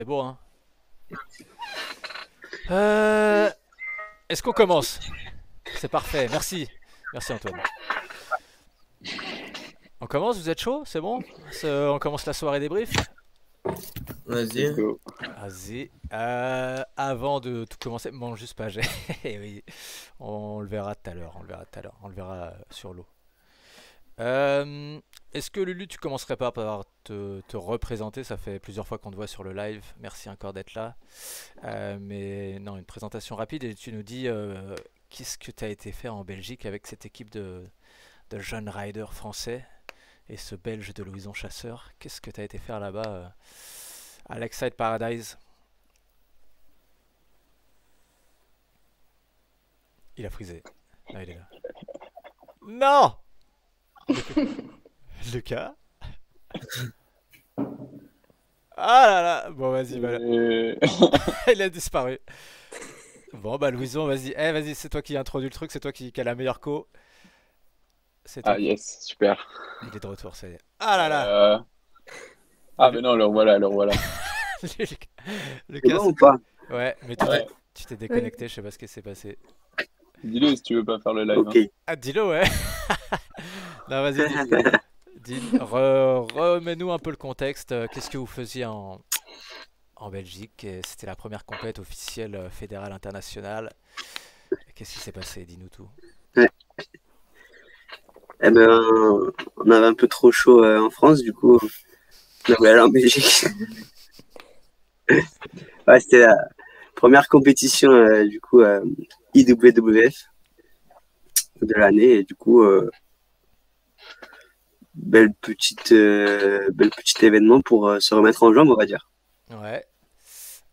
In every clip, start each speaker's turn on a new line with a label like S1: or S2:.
S1: beau, hein. Euh, Est-ce qu'on commence? C'est parfait, merci. Merci Antoine. On commence, vous êtes chaud? C'est bon? On commence la soirée débrief?
S2: Let's
S3: Vas-y.
S2: go.
S1: Vas-y. Avant de tout commencer, mange juste pas, j'ai. Eh oui, on le verra tout à l'heure, on le verra tout à l'heure, on le verra sur l'eau. Euh, Est-ce que Lulu, tu commencerais pas par te représenter? Ça fait plusieurs fois qu'on te voit sur le live. Merci encore d'être là. Mais non, une présentation rapide et tu nous dis qu'est-ce que tu as été faire en Belgique avec cette équipe de jeunes riders français et ce Belge de Louison Chasseur. Qu'est-ce que tu as été faire là-bas à Lakeside Paradise? Il a frisé. Ah, il est là. Non! Lucas? Ah là là! Bon, vas-y, voilà.
S2: Euh,
S1: Il a disparu. Bon, bah, Louison, vas-y. Eh, vas-y, c'est toi qui introduis le truc, c'est toi qui a la meilleure co. C'est toi
S2: Ah
S1: qui.
S2: yes, super.
S1: Il est de retour, ça y est. Ah là là!
S2: Euh, Ah
S1: Lu-
S2: mais non, alors voilà, alors voilà.
S1: Luc-
S3: C'est
S1: Lucas,
S3: bon ou pas?
S1: ouais, mais
S2: Ouais.
S1: tu t'es
S4: Oui.
S1: déconnecté, je sais pas ce qui s'est passé.
S2: Dis-le si tu veux pas faire le live.
S3: Ok.
S2: Hein.
S1: Ah, dis-le, ouais. Non, vas-y, remets-nous un peu le contexte. Qu'est-ce que vous faisiez en Belgique? Et c'était la première compète officielle fédérale internationale. Qu'est-ce qui s'est passé? Dis-nous tout.
S3: Ouais. Eh ben, on avait un peu trop chaud en France, du coup, on a voulu aller en Belgique. Ouais, c'était la première compétition, du coup, IWWF de l'année, et du coup, belle petite événement pour se remettre en jambe, on va dire.
S1: Ouais.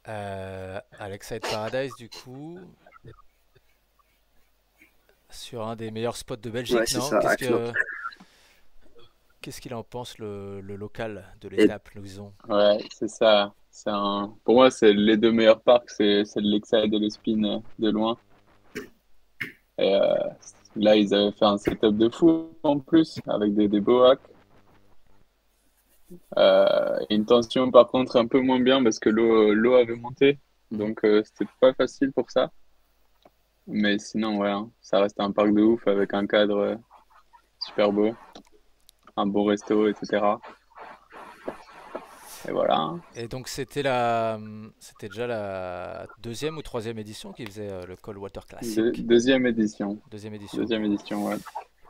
S1: Alexide Paradise, du coup, sur un des meilleurs spots de
S3: Ouais,
S1: Belgique,
S3: c'est
S1: non?
S3: ça, Axel.
S1: Qu'est-ce qu'il en pense le local de
S3: Et
S1: l'étape, Louison?
S2: Ouais, c'est ça. Pour moi, c'est les deux meilleurs parcs, c'est le Lakeside et le Spin de loin. Et là, ils avaient fait un setup de fou en plus, avec des beaux hacks. Une tension par contre un peu moins bien parce que l'eau avait monté.
S1: Mhm.
S2: Donc c'était pas facile pour ça. Mais sinon, ouais, hein, ça reste un parc de ouf avec un cadre super beau, un beau resto, etc. Et voilà. Hein.
S1: Et donc c'était déjà la deuxième ou troisième édition qui faisait le Coldwater Classic.
S2: Deuxième édition.
S1: Deuxième édition.
S2: Deuxième édition, ouais.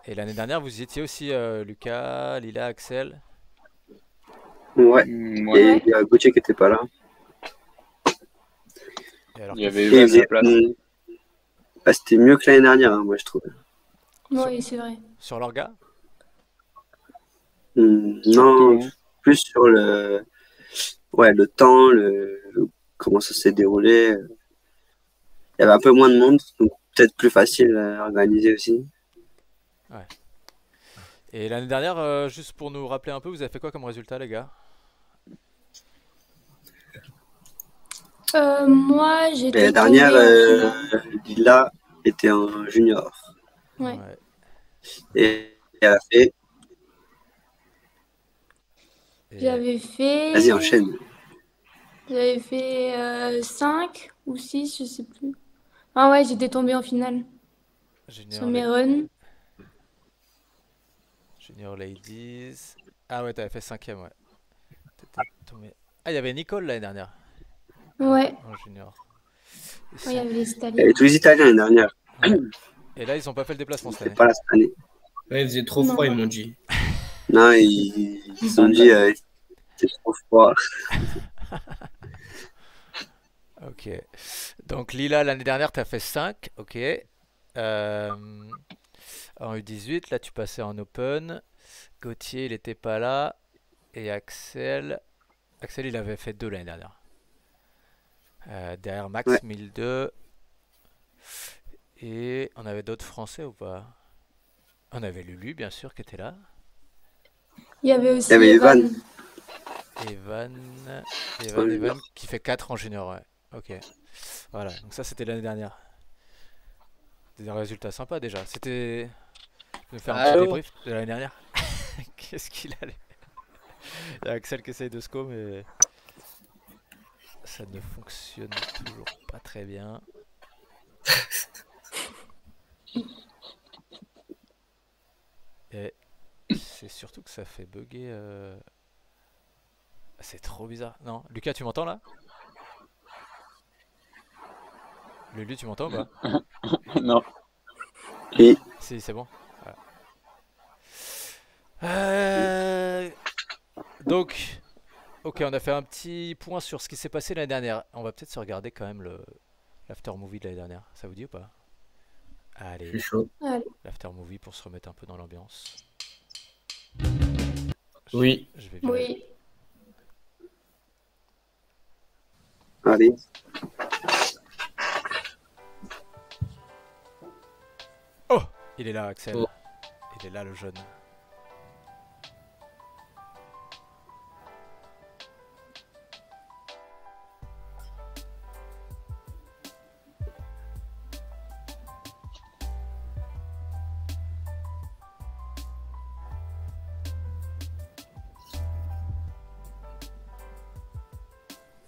S1: Et l'année dernière, vous y étiez aussi, Lucas, Lila, Axel.
S3: ouais,
S2: Ouais.
S3: et
S4: Ouais.
S3: il y a Gauthier qui était pas là.
S1: Et alors,
S2: Il y avait
S3: Et il
S2: Evan à la
S3: faisait,
S2: place.
S3: c'était mieux que l'année dernière, hein, moi, je trouve.
S4: Oui, c'est vrai.
S1: sur l'orga?
S2: Surtout,
S3: Non,
S2: hein.
S3: plus sur le temps, comment ça s'est déroulé. Il y avait un peu moins de monde, donc peut-être plus facile à organiser aussi.
S1: Ouais. Et l'année dernière, juste pour nous rappeler un peu, vous avez fait quoi comme résultat, les gars?
S4: Moi,
S3: Et la
S4: j'étais
S3: dernière,
S4: tombée en finale.
S3: Lila était en junior.
S4: Ouais.
S1: Ouais.
S3: Et elle a fait,
S1: Et,
S3: vas-y,
S4: J'avais
S3: enchaîne.
S4: fait 5 ou 6, je sais plus. Ah ouais, j'étais tombée en finale sur
S1: junior,
S4: mes runs.
S1: junior Ladies. Ah ouais, t'avais fait cinquième, ouais. T'étais tombé. Ah, il y avait Nicole l'année dernière,
S4: Ouais,
S1: en junior.
S4: ouais, il y avait les
S3: Elle est
S4: Italiens.
S3: tous les Italiens l'année dernière.
S1: Ouais. Et là, ils ont pas fait le déplacement cette
S3: C'est
S1: année.
S3: pas là cette année.
S5: Ouais, il faisait trop
S4: Non.
S5: froid, ils m'ont dit.
S3: Non, ils ont dit c'est trop froid.
S1: Ok. Donc Lila, l'année dernière, t'as fait 5. Ok. En U18, là, tu passais en Open. Gauthier, il était pas là. Et Axel, il avait fait 2 l'année dernière. Derrière
S3: Ouais.
S1: Max, 1002. Et on avait d'autres Français ou pas? On avait Lulu, bien sûr, qui était là.
S4: Il y avait
S3: Il
S4: aussi
S3: y avait
S4: Evan.
S3: Evan.
S1: Evan,
S3: en
S1: Evan,
S3: junior.
S1: qui fait 4 en junior, ouais. Ok. Voilà, donc ça c'était l'année dernière. Des résultats sympas déjà. C'était. Tu peux nous faire un petit
S2: Allô?
S1: débrief de l'année dernière? Qu'est-ce qu'il allait? Il y a Axel qui essaye de sco, mais. ça ne fonctionne toujours pas très bien. Et c'est surtout que ça fait bugger. C'est trop bizarre. Non, Lucas, tu m'entends là? Lulu, tu m'entends ou pas?
S2: Non.
S3: Et
S1: Si, c'est bon. Voilà. Donc, ok, on a fait un petit point sur ce qui s'est passé l'année dernière. On va peut-être se regarder quand même l'after movie de l'année dernière. Ça vous dit ou pas?
S5: Je
S1: Allez,
S5: suis chaud.
S4: Allez.
S1: l'after movie pour se remettre un peu dans l'ambiance.
S5: Oui.
S1: Je vais virer.
S4: Oui.
S3: allez,
S1: Oh, il est là, Axel.
S5: Oh.
S1: Il est là, le jeune.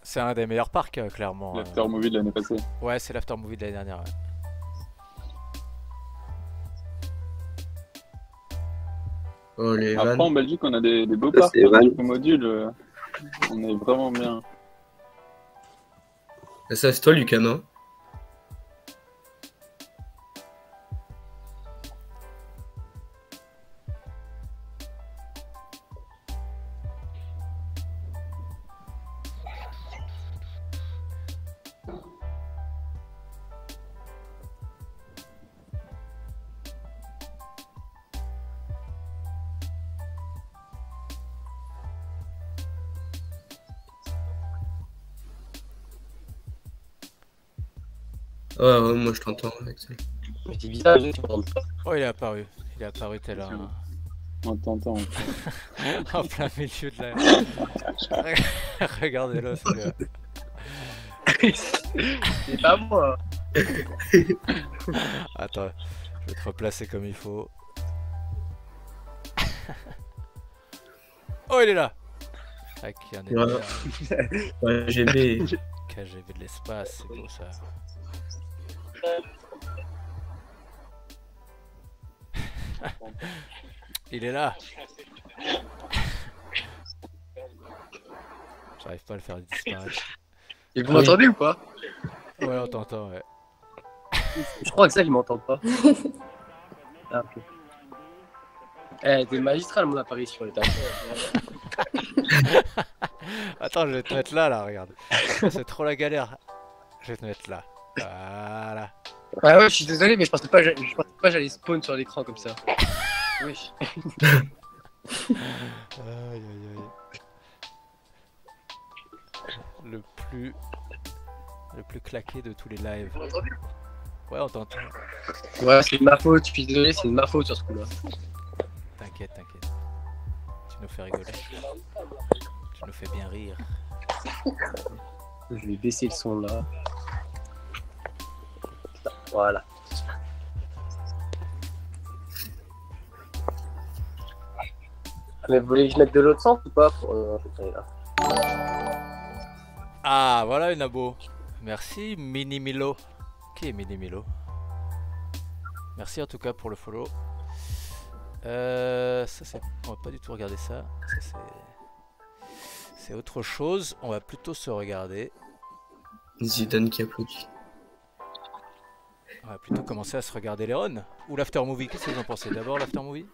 S1: C'est un des meilleurs parcs, clairement.
S2: L'after movie de l'année passée.
S1: Ouais, c'est l'after movie de l'année dernière. Ouais.
S5: Oh, les
S2: Après,
S5: vannes.
S2: en Belgique, on a des beaux
S3: Ça,
S2: parcs.
S3: c'est
S2: Hein,
S3: Van.
S2: niveau module, on est vraiment bien.
S5: Ça, c'est toi, Lucas, non? Ouais, moi je t'entends, Axel.
S6: Mais c'est bizarre, les gens qui m'entendent pas.
S1: Oh, il est apparu. Il est apparu tel un.
S2: On t'entend.
S1: En plein milieu de la. Regardez-le,
S6: C'est pas moi.
S1: Attends, je vais te replacer comme il faut. Oh, il est là. Tac, il y a un
S5: Voilà.
S1: énorme
S5: Ouais, GB.
S1: KGV de l'espace, c'est beau ça. Il est là. J'arrive pas à le faire disparaître.
S6: Et vous m'entendez ou pas?
S1: Ouais, on t'entend, ouais.
S6: Je crois que ça, ils m'entendent pas. Ah, ok. Eh, t'es magistral mon apparition, les
S1: Attends, je vais te mettre là, regarde. C'est trop la galère. Je vais te mettre là. Voilà.
S6: Ah ouais, je suis désolé, mais je pensais pas que j'allais spawn sur l'écran comme ça. Oui.
S1: Aïe aïe aïe. Le plus claqué de tous les lives.
S6: Vous m'entendez?
S1: Ouais, on t'entend.
S6: Ouais, c'est de ma faute, je suis désolé, c'est de ma faute sur ce coup-là.
S1: T'inquiète, t'inquiète. Tu nous fais rigoler. Tu nous fais bien rire.
S6: Je vais baisser le son là. Voilà. Mais vous voulez que je mette de l'autre sens ou pas pour là.
S1: Ah, voilà une abo. Merci Mini Milo. Qui est Mini Milo? Merci en tout cas pour le follow. Ça c'est... On va pas du tout regarder ça. Ça c'est autre chose. On va plutôt se regarder.
S5: Zidane qui applaudit.
S1: On va plutôt commencer à se regarder les runs. Ou l'after movie. Qu'est-ce que vous en pensez? D'abord l'after movie?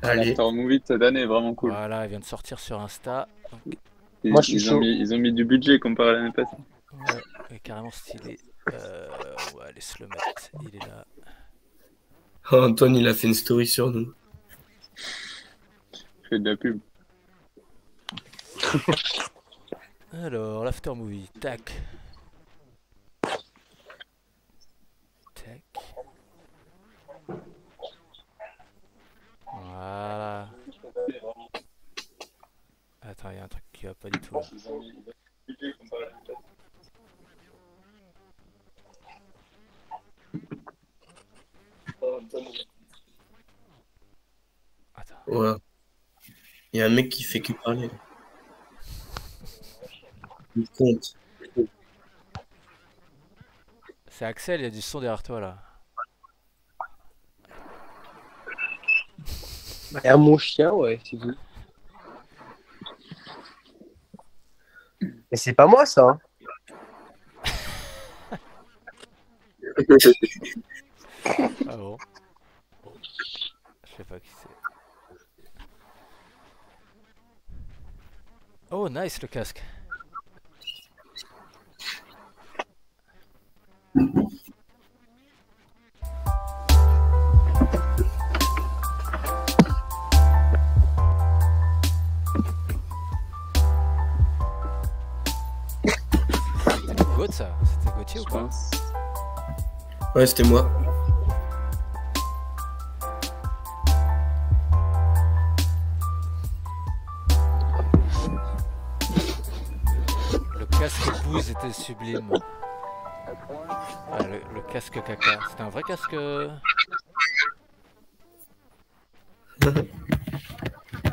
S5: Allez.
S2: L'after movie de cette année est vraiment cool.
S1: Voilà, il vient de sortir sur Insta. Donc,
S6: Moi, je suis chaud.
S2: Ils ont mis du budget comparé à l'année passée.
S1: ouais, il est carrément stylé. On va aller se le mettre. Il est là.
S5: Oh, Antoine, il a fait une story sur nous.
S2: Je fais de la pub.
S1: Alors, l'after movie. Tac. Tac. Voilà. Attends, il y a un truc qui va pas du tout là. Attends.
S5: Ouais. Il y a un mec qui fait que parler. Il compte.
S1: C'est Axel, il y a du son derrière toi là.
S6: Derrière mon chien, ouais, c'est tout. Mais c'est pas moi, ça. Hein.
S1: Ah bon? Je sais pas qui c'est. Oh, nice le casque. C'était Gauthier ça? C'était Gauthier ou
S2: Je
S1: pas?
S2: pense.
S5: Ouais, c'était moi.
S1: Le casque épouse était sublime. Ah, le casque caca. C'était un vrai casque.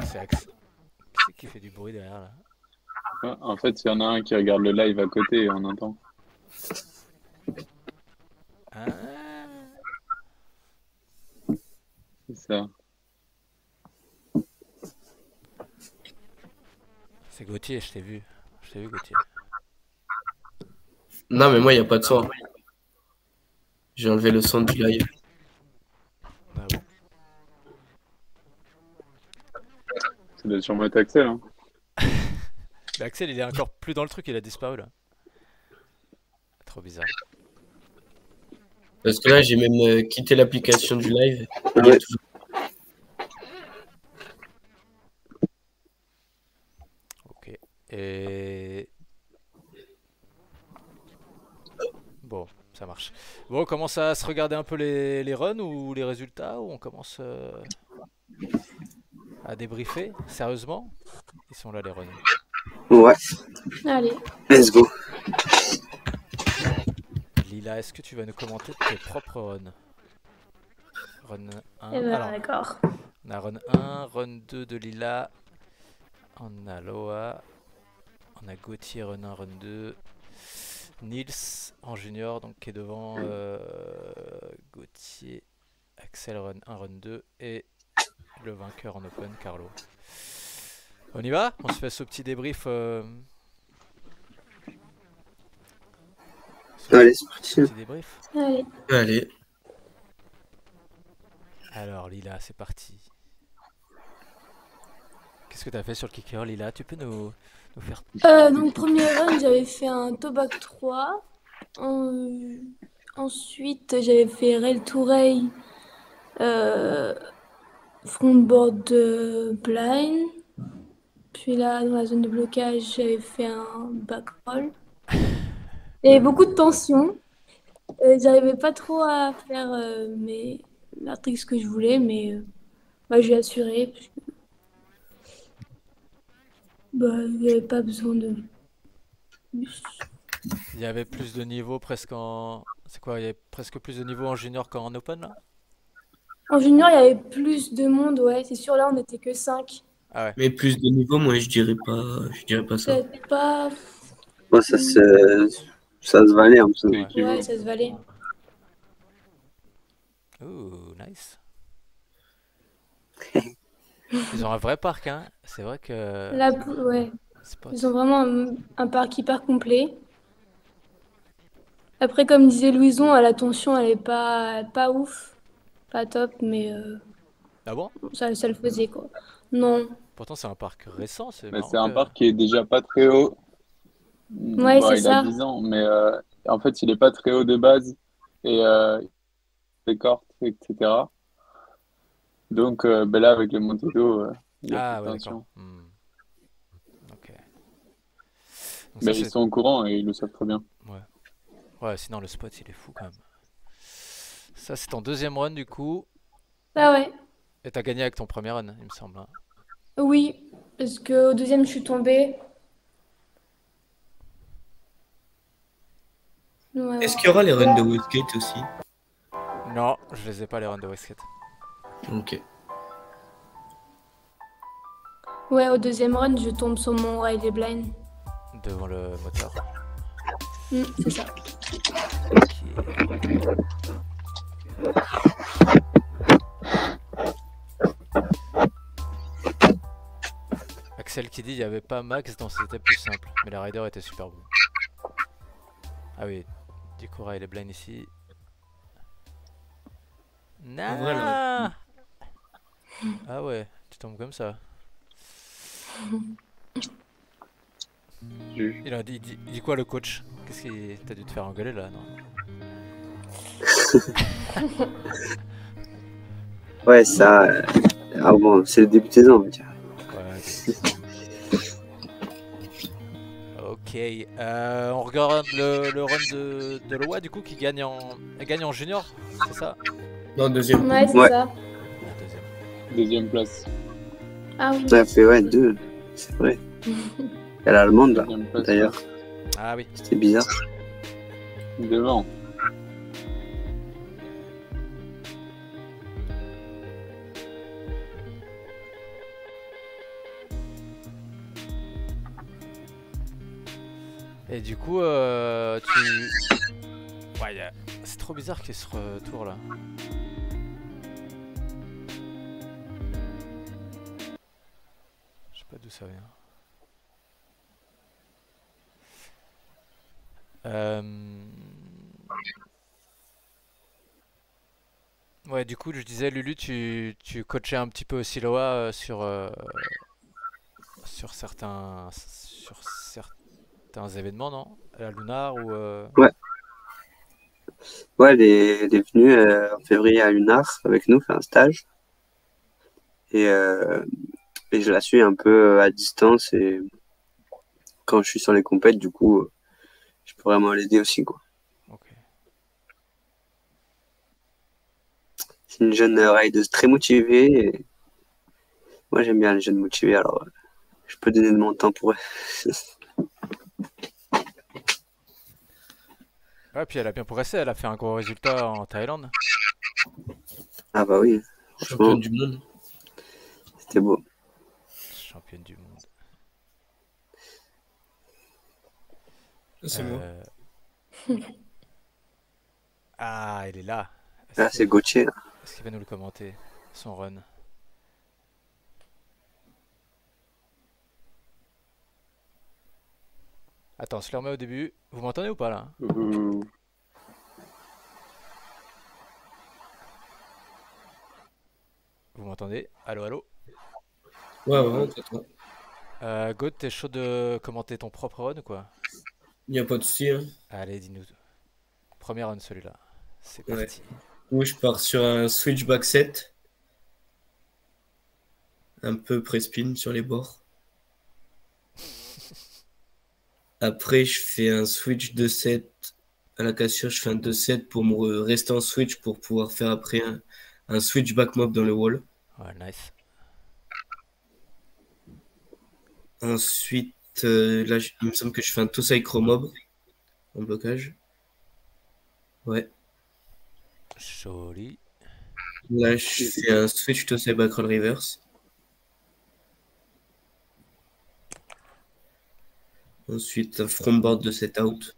S1: C'est Axe. Qui c'est qui fait du bruit derrière là?
S2: Ouais, en fait, il y en a un qui regarde le live à côté et on entend.
S1: Ah,
S2: C'est ça.
S1: c'est Gauthier, je t'ai vu. Je t'ai vu Gauthier.
S5: Non, mais moi, il n'y a pas de son. J'ai enlevé le son du live.
S1: Ah bon.
S2: Ça doit sûrement être Axel. Hein.
S1: Mais Axel il est encore plus dans le truc, il a disparu là. Trop bizarre.
S5: Parce que là, j'ai même quitté l'application du live. Il
S3: Ouais.
S5: est toujours-
S1: Ok. Et... Bon, ça marche. Bon, on commence à se regarder un peu les runs ou les résultats, ou on commence à débriefer sérieusement? Ils sont là les runs.
S3: Ouais,
S4: Allez.
S3: let's go.
S1: Lila, est-ce que tu vas nous commenter tes propres runs? Run 1.
S4: Eh ben,
S1: Alors,
S4: d'accord.
S1: on a run 1, run 2 de Lila. On a Loa. On a Gauthier, run 1, run 2. Nils en junior, donc qui est devant Gauthier. Axel, run 1, run 2. Et le vainqueur en open, Carlo. On y va? On se fait ce petit débrief.
S3: Allez, c'est parti.
S1: Petit débrief.
S4: Allez.
S5: Allez.
S1: Alors Lila, c'est parti. Qu'est-ce que tu as fait sur le kicker, Lila? Tu peux nous faire...
S4: Donc, premier run, j'avais fait un Tobac 3. Ensuite, j'avais fait Rail to Rail, frontboard blind. Puis là, dans la zone de blocage, j'avais fait un back roll. Il y avait beaucoup de tension. J'arrivais pas trop à faire la trick que je voulais, mais j'ai assuré. Parce que, il n'y avait pas besoin de plus.
S1: Il y avait plus de niveau presque en... C'est quoi? Il y avait presque plus de niveau en junior qu'en open là?
S4: En junior, il y avait plus de monde, ouais, c'est sûr, là, on n'était que 5.
S1: Ah ouais.
S5: Mais plus de niveau, moi, je dirais pas ça.
S4: Peut-être pas.
S3: Bon, ça se valait un peu.
S2: C'est
S1: Ouais.
S2: équivalent.
S4: Ouais, ça se valait.
S1: Ouh, nice. Ils ont un vrai parc, hein. C'est vrai que...
S4: Là, ouais,
S1: Spot.
S4: ils ont vraiment un parc hyper complet. Après, comme disait Louison, la tension, elle est pas ouf, pas top, mais
S1: Ah bon?
S4: ça le faisait, quoi. Non.
S1: Pourtant c'est un parc récent, c'est
S2: Mais
S1: marrant
S2: c'est un
S1: que-
S2: parc qui est déjà pas très haut.
S4: Ouais,
S2: Bon,
S4: c'est
S2: il a
S4: ça.
S2: 10 ans, mais en fait, il est pas très haut de base. Et les cordes, etc. Donc là, avec le montée d'eau, il y a
S1: Ah
S2: plus de
S1: ouais,
S2: tension.
S1: d'accord. Ok. Donc
S2: Mais
S1: ça
S2: ils
S1: c'est...
S2: sont au courant et ils le savent très bien.
S1: Ouais, sinon le spot il est fou quand même. Ça c'est ton deuxième run du coup.
S4: Ah ouais,
S1: Et t'as gagné avec ton premier run, il me semble. Hein.
S4: oui, parce qu'au deuxième, je suis tombée. Ouais,
S5: Est-ce qu'il y aura les runs de Westgate aussi?
S1: Non, je les ai pas les runs de Westgate.
S5: Ok.
S4: ouais, au deuxième run, je tombe sur mon Riley Blind.
S1: devant le moteur.
S4: C'est ça.
S1: Ok. Axel qui dit il n'y avait pas Max dans c'était plus simple, mais la rider était super bon. Ah oui, du coup Ray il est blind ici.
S5: En vrai,
S1: Nah. Ah ouais, tu tombes comme ça.
S2: Juge.
S1: Il dit quoi le coach? Qu'est-ce qui t'as dû te faire engueuler là, non?
S3: Ouais, ça. Ah bon, c'est le début de saison, on va dire.
S1: Ouais, ok, on regarde le run de Loa du coup qui gagne en junior, c'est ça?
S5: Non, deuxième.
S4: Ouais, c'est
S3: Ouais.
S4: ça.
S1: La deuxième.
S2: Deuxième place.
S4: Ah oui.
S3: Ça fait, ouais, 2. C'est vrai. Il y a l'allemande, là,
S2: Deuxième place.
S3: d'ailleurs.
S1: Ah oui.
S3: C'était bizarre.
S2: Devant.
S1: Et du coup, Ouais, c'est trop bizarre qu'il y ait ce retour là. Je sais pas d'où ça vient. Ouais, du coup, je disais, Lulu, tu coachais un petit peu aussi Loa sur certains événements, non? À la Lunar ou
S3: Ouais, elle est venue en février à Lunar avec nous faire un stage. Et je la suis un peu à distance. Et quand je suis sur les compètes, du coup, je peux vraiment l'aider aussi, quoi.
S1: Ok.
S3: C'est une jeune rideuse très motivée. Et moi, j'aime bien les jeunes motivés, alors je peux donner de mon temps pour eux.
S1: Ouais, puis elle a bien progressé, elle a fait un gros résultat en Thaïlande.
S3: Ah bah oui, franchement,
S5: Championne du monde.
S3: c'était beau.
S1: Championne du monde.
S5: Ah, c'est moi.
S1: Ah, il est là.
S3: Là, c'est Gauthier, là.
S1: Est-ce qu'il va nous le commenter? Son run. Attends, je le remets au début. Vous m'entendez ou pas là?
S2: Ouh.
S1: Vous m'entendez? Allô, allô?
S5: Ouais, ouais, t'attends.
S1: God, t'es chaud de commenter ton propre run ou quoi?
S5: Y a pas de souci, hein.
S1: Allez, dis-nous. Premier run celui-là. C'est
S5: Ouais.
S1: parti.
S5: Où je pars sur un switch back set. Un peu press-spin sur les bords. Après, je fais un switch 2-7 à la cassure. Je fais un 2-7 pour me rester en switch pour pouvoir faire après un switch back mob dans le wall.
S1: Ouais, nice.
S5: Ensuite, là, il me semble que je fais un Tosai mob en blocage. Ouais.
S1: Joli.
S5: Là, je fais un switch Tosai back roll reverse. Ensuite, un frontboard de set out.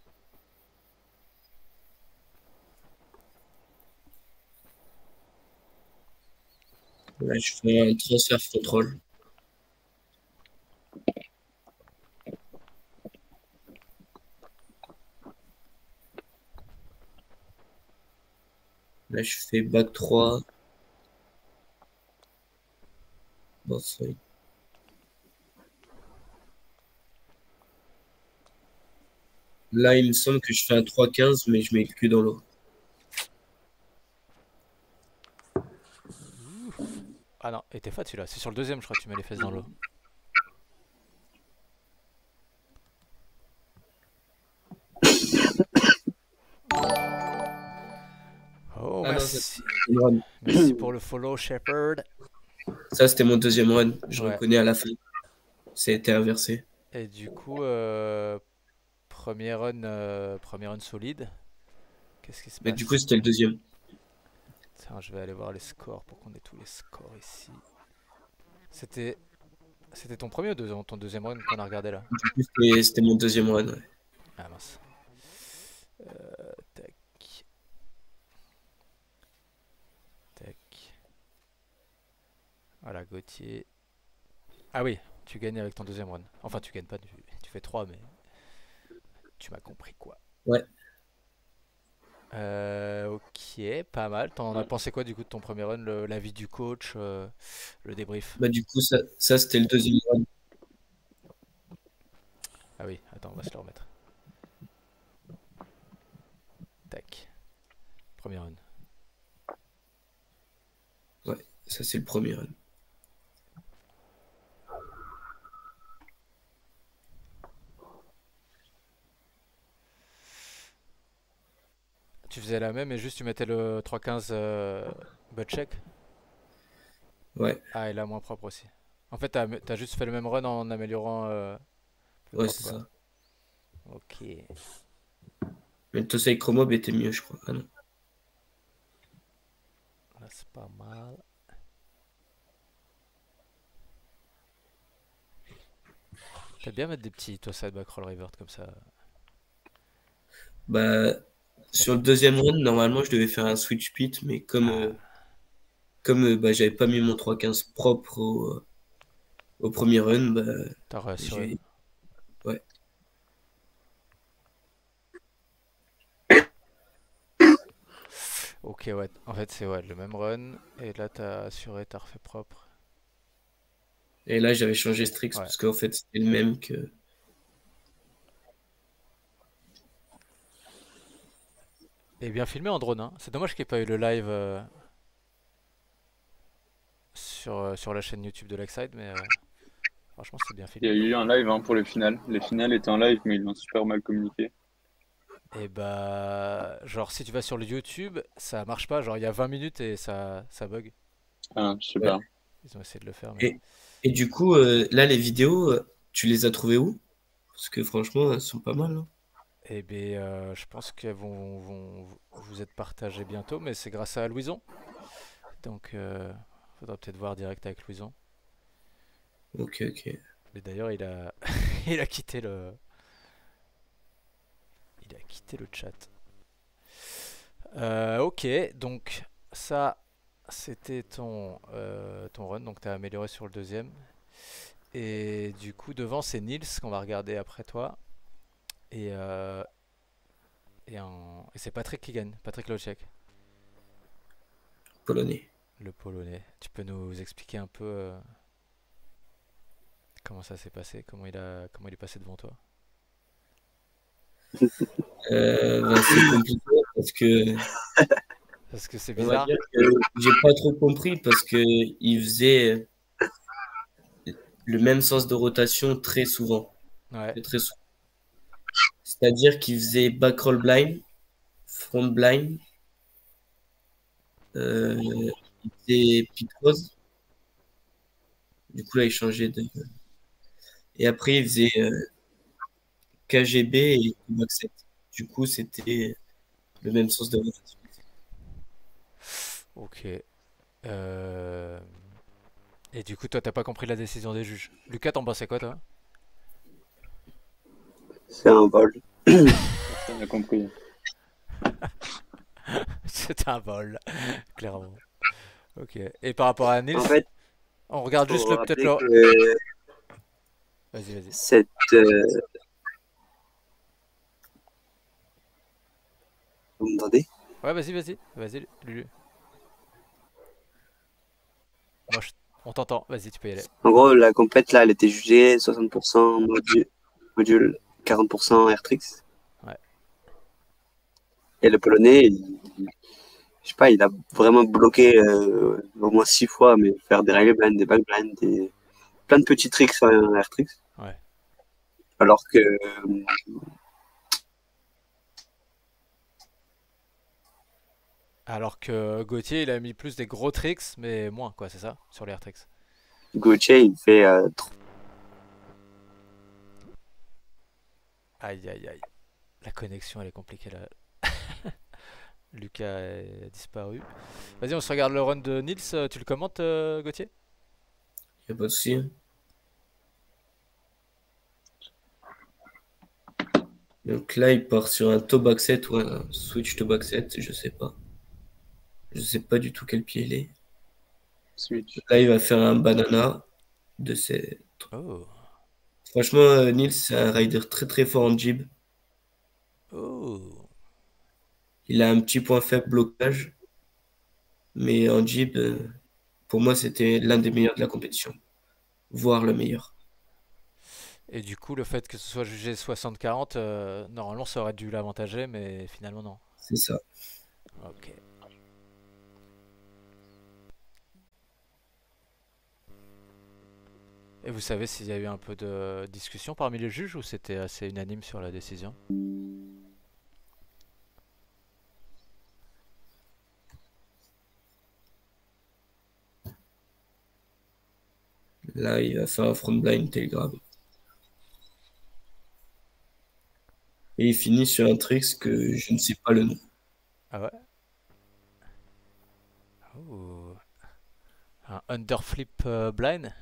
S5: Là, je fais un transfert front roll. Là, je fais back 3. Bon, sorry. Là, il me semble que je fais un 3-15, mais je mets le cul dans l'eau.
S1: Ah non, et t'es fat celui-là. C'est sur le deuxième, je crois que tu mets les fesses dans l'eau. Oh,
S5: Ah non,
S1: merci.
S5: Une run.
S1: Merci pour le follow, Shepard.
S5: Ça, c'était mon deuxième run. Je
S1: Ouais.
S5: reconnais à la fin. Ça a été inversé.
S1: Et du coup, premier run solide. Qu'est-ce qui se
S5: Mais
S1: passe?
S5: du coup, c'était le deuxième.
S1: Tiens, je vais aller voir les scores pour qu'on ait tous les scores ici. C'était C'était ton premier ou ton deuxième run qu'on a regardé là?
S5: Du coup, c'était mon deuxième run. Ouais.
S1: Ah mince. Tac. Tac. Voilà, Gauthier. Ah oui, tu gagnes avec ton deuxième run. Enfin, tu gagnes pas, tu fais 3, mais tu m'as compris quoi.
S5: Ouais.
S1: Ok, pas mal. T'en as pensé quoi du coup de ton premier run, l'avis du coach, le débrief?
S5: Bah, du coup, ça c'était le deuxième run.
S1: Ah oui, attends, on va se le remettre. Tac. Premier run.
S5: Ouais, ça c'est le premier run.
S1: Tu faisais la même et juste tu mettais le 3.15 butt check?
S5: Ouais,
S1: Ah, et là, moins propre aussi. En fait, t'as juste fait le même run en améliorant plus
S5: ouais,
S1: propre,
S5: c'est
S1: quoi.
S5: ça.
S1: Ok.
S5: Mais le Tosei Chromob était mieux, je crois. Ah non.
S1: Là, c'est pas mal. T'aimes bien mettre des petits tosside back roll revert comme ça.
S5: Bah, sur le deuxième run, normalement, je devais faire un switch pit, mais comme bah, j'avais pas mis mon 3.15 propre au premier run, bah,
S1: T'as rassuré.
S5: j'ai. Ouais.
S1: Ok, ouais. En fait, c'est ouais, le même run. Et là, t'as assuré, t'as refait propre.
S5: Et là, j'avais changé Strix
S1: Ouais.
S5: parce qu'en fait, c'était le même que.
S1: Et bien filmé en drone, hein. C'est dommage qu'il n'y ait pas eu le live sur la chaîne YouTube de Lakeside, mais franchement, c'est bien
S2: Il y a
S1: filmé.
S2: eu un live pour les finales. Les finales étaient en live, mais ils l'ont super mal communiqué.
S1: Et bah, genre, si tu vas sur le YouTube, ça marche pas. Genre, il y a 20 minutes et ça bug.
S2: Ah, je sais
S5: Ouais.
S2: pas.
S1: Ils ont essayé de le faire, mais.
S5: Et du coup, là, les vidéos, tu les as trouvées où? Parce que franchement, elles sont pas mal, hein.
S1: Eh bien, je pense qu'elles vont vous être partagées bientôt, mais c'est grâce à Louison. Donc, faudra peut-être voir direct avec Louison.
S5: Ok, ok.
S1: Mais d'ailleurs, il a quitté le chat. Ok, donc ça, c'était ton run. Donc, tu as amélioré sur le deuxième. Et du coup, devant, c'est Nils qu'on va regarder après toi. Et, et c'est Patrick qui gagne. Patrick Locek,
S5: Polonais.
S1: le Polonais. Tu peux nous expliquer un peu comment ça s'est passé, comment il est passé devant toi?
S5: Bah, c'est compliqué parce que
S1: Parce que c'est
S5: on va
S1: bizarre.
S5: dire que j'ai pas trop compris parce que il faisait le même sens de rotation très souvent.
S1: Ouais.
S5: Très souvent. C'est-à-dire qu'il faisait back roll blind, front blind, il faisait pit pose. Du coup là il changeait de. Et après il faisait KGB et back set. Du coup c'était le même sens de rotation.
S1: Ok. Euh, Et du coup, toi, t'as pas compris la décision des juges. Lucas, t'en pensais quoi, toi?
S3: C'est un vol.
S2: Personne n'a compris.
S1: C'était un vol, clairement. Ok. Et par rapport à Nils,
S3: En fait,
S1: on regarde juste
S3: faut
S1: peut-être
S3: rappeler
S1: le.
S3: que
S1: Vas-y, vas-y.
S3: cette. Vous m'entendez?
S1: Ouais, vas-y, Lulu. Moi, on t'entend. Vas-y, tu peux y aller.
S3: En gros, la compète, là, elle était jugée 60% module 40% Airtrix.
S1: Ouais.
S3: Et le Polonais, je sais pas, il a vraiment bloqué au moins 6 fois, mais faire des rail blind, des back blind, plein de petits tricks sur un Airtrix.
S1: Ouais.
S3: Alors que
S1: Alors que Gauthier, il a mis plus des gros tricks, mais moins, quoi, c'est ça? Sur les air tricks.
S3: Gauthier, il fait
S1: Aïe, aïe, aïe. La connexion, elle est compliquée là. Lucas a disparu. Vas-y, on se regarde le run de Nils. Tu le commentes, Gauthier?
S5: Y a pas de souci. Donc là, il part sur un toe back set ou un switch toe back set, je sais pas. Je sais pas du tout quel pied il est.
S2: Switch.
S5: Là, il va faire un banana de ses...
S1: Oh.
S5: Franchement, Nils, c'est un rider très très fort en jib.
S1: Oh.
S5: Il a un petit point faible blocage, mais en jib, pour moi, c'était l'un des meilleurs de la compétition, voire le meilleur.
S1: Et du coup, le fait que ce soit jugé 60-40, normalement ça aurait dû l'avantager, mais finalement non.
S5: C'est ça.
S1: Ok. Et vous savez s'il y a eu un peu de discussion parmi les juges ou c'était assez unanime sur la décision?
S5: Là, il va faire un front blind tail grab. Et il finit sur un tricks que je ne sais pas le nom.
S1: Ah ouais? Oh. Un underflip blind?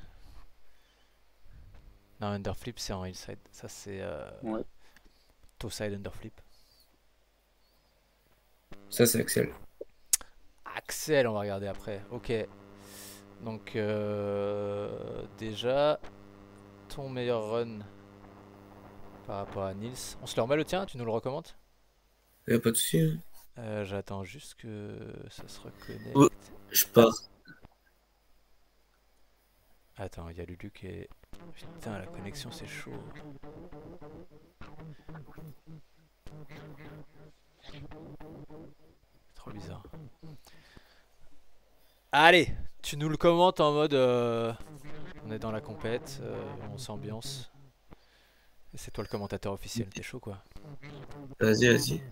S1: Non, underflip c'est en hillside. Ça c'est
S2: Ouais.
S1: toe side underflip.
S5: Ça, c'est Axel.
S1: Axel, on va regarder après. Ok. Donc déjà, ton meilleur run par rapport à Nils. On se le remet le tien, tu nous le recommandes?
S5: Il n'y a pas de souci, hein.
S1: J'attends juste que ça se reconnecte.
S5: Oh, je pars.
S1: Attends, il y a Lulu qui est... Putain, la connexion c'est chaud. Trop bizarre. Allez, tu nous le commentes en mode... on est dans la compète, on s'ambiance. Et c'est toi le commentateur officiel, t'es chaud quoi.
S5: Vas-y, vas-y.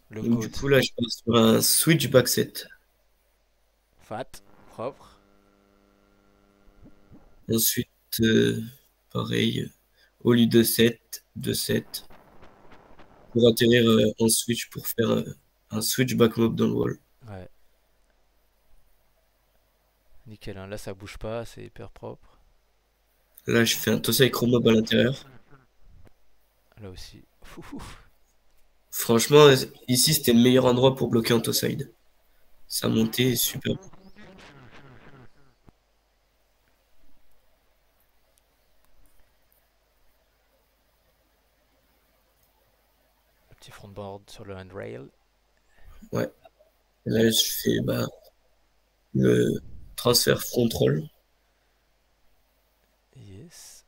S1: Le
S5: Donc, du
S1: GOAT.
S5: coup, là, je pars sur un switch back set.
S1: Fat, propre.
S5: Ensuite, pareil, au lieu de 7, de 7, pour atterrir en switch pour faire un switch back mob dans le wall.
S1: Ouais. Nickel, hein. Là ça bouge pas, c'est hyper propre.
S5: Là, je fais un Tosai Chrome Mob à l'intérieur.
S1: Là aussi. Fou.
S5: Franchement, ici, c'était le meilleur endroit pour bloquer en toe side. Ça montait super bien.
S1: Le petit frontboard sur le handrail.
S5: Ouais. Là, je fais le transfert front roll.
S1: Yes.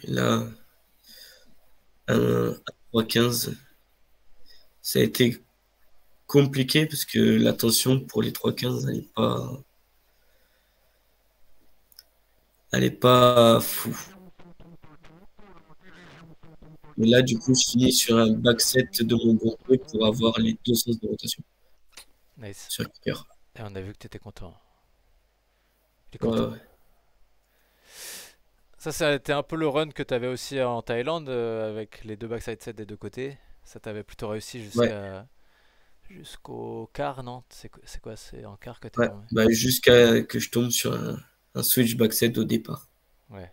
S5: Et là, un 3-15. Ça a été compliqué parce que la tension pour les 3-15, elle est pas fou. Mais là, du coup, je finis sur un back set de mon bon pied pour avoir les deux sens de rotation
S1: Nice.
S5: sur le kicker.
S1: Et on a vu que t'étais content. T'es
S5: Ouais,
S1: content.
S5: ouais.
S1: Ça a été un peu le run que t'avais aussi en Thaïlande avec les deux backside sets des deux côtés. Ça t'avait plutôt réussi jusqu'au quart, non? C'est quoi? C'est en quart que t'es
S5: Ouais.
S1: tombé?
S5: Jusqu'à que je tombe sur un switch back set au départ.
S1: Ouais.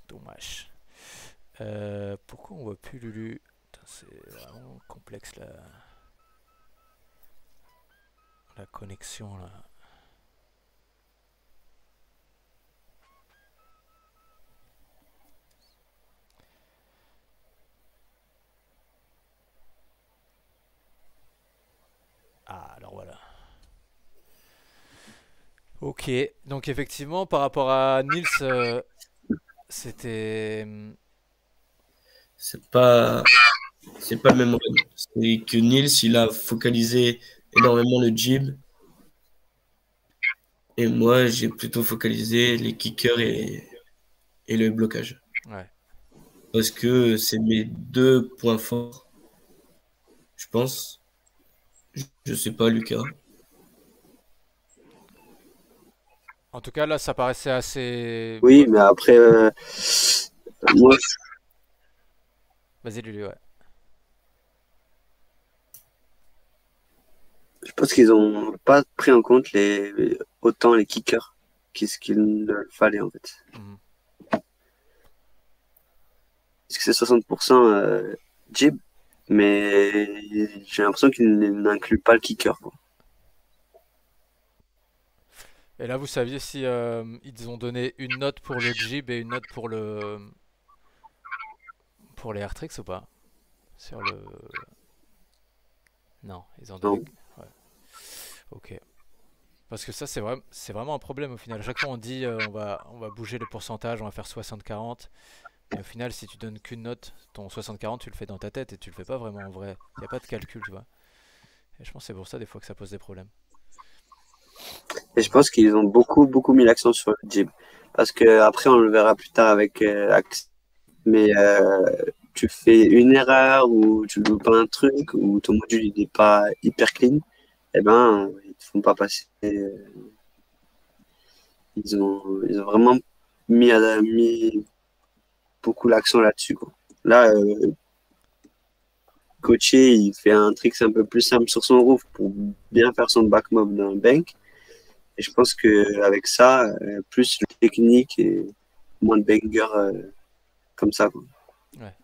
S1: Dommage. Pourquoi on voit plus Lulu? Putain, c'est vraiment complexe la connexion là. Ah, alors voilà. Ok, donc effectivement, par rapport à Nils, c'était.
S5: C'est pas, c'est pas le même run. C'est que Nils, il a focalisé énormément le jib. Et moi, j'ai plutôt focalisé les kickers et le blocage.
S1: Ouais.
S5: Parce que c'est mes deux points forts, je pense. Je sais pas, Lucas.
S1: En tout cas, là, ça paraissait assez.
S3: Oui, mais après, moi,
S1: Vas-y, Lulu, ouais.
S3: je pense qu'ils ont pas pris en compte autant les kickers ce qu'il ne fallait en fait.
S1: Mhm.
S3: Parce que c'est 60% jib, mais j'ai l'impression qu'ils n'incluent pas le kicker, quoi.
S1: Et là, vous saviez si ils ont donné une note pour le jib et une note pour les air tricks ou pas? Sur le. Non, ils ont donné.
S3: Non.
S1: Ouais. Ok. Parce que ça, c'est vraiment un problème au final. À chaque fois, on dit on va bouger les pourcentages, on va faire 60-40. Mais au final, si tu donnes qu'une note, ton 60-40, tu le fais dans ta tête et tu le fais pas vraiment en vrai. Il n'y a pas de calcul, tu vois. Et je pense que c'est pour ça des fois que ça pose des problèmes.
S3: Et je pense qu'ils ont beaucoup, beaucoup mis l'accent sur le jib. Parce que après, on le verra plus tard avec Axe. Mais tu fais une erreur ou tu loupes un truc ou ton module n'est pas hyper clean, eh ben, ils te font pas passer. Ils ont vraiment mis beaucoup l'accent là-dessus, quoi. Là, coaché, il fait un trick un peu plus simple sur son roof pour bien faire son back mob dans le bank. Et je pense qu'avec ça, plus de technique et moins de banger comme ça, quoi.
S1: Ouais.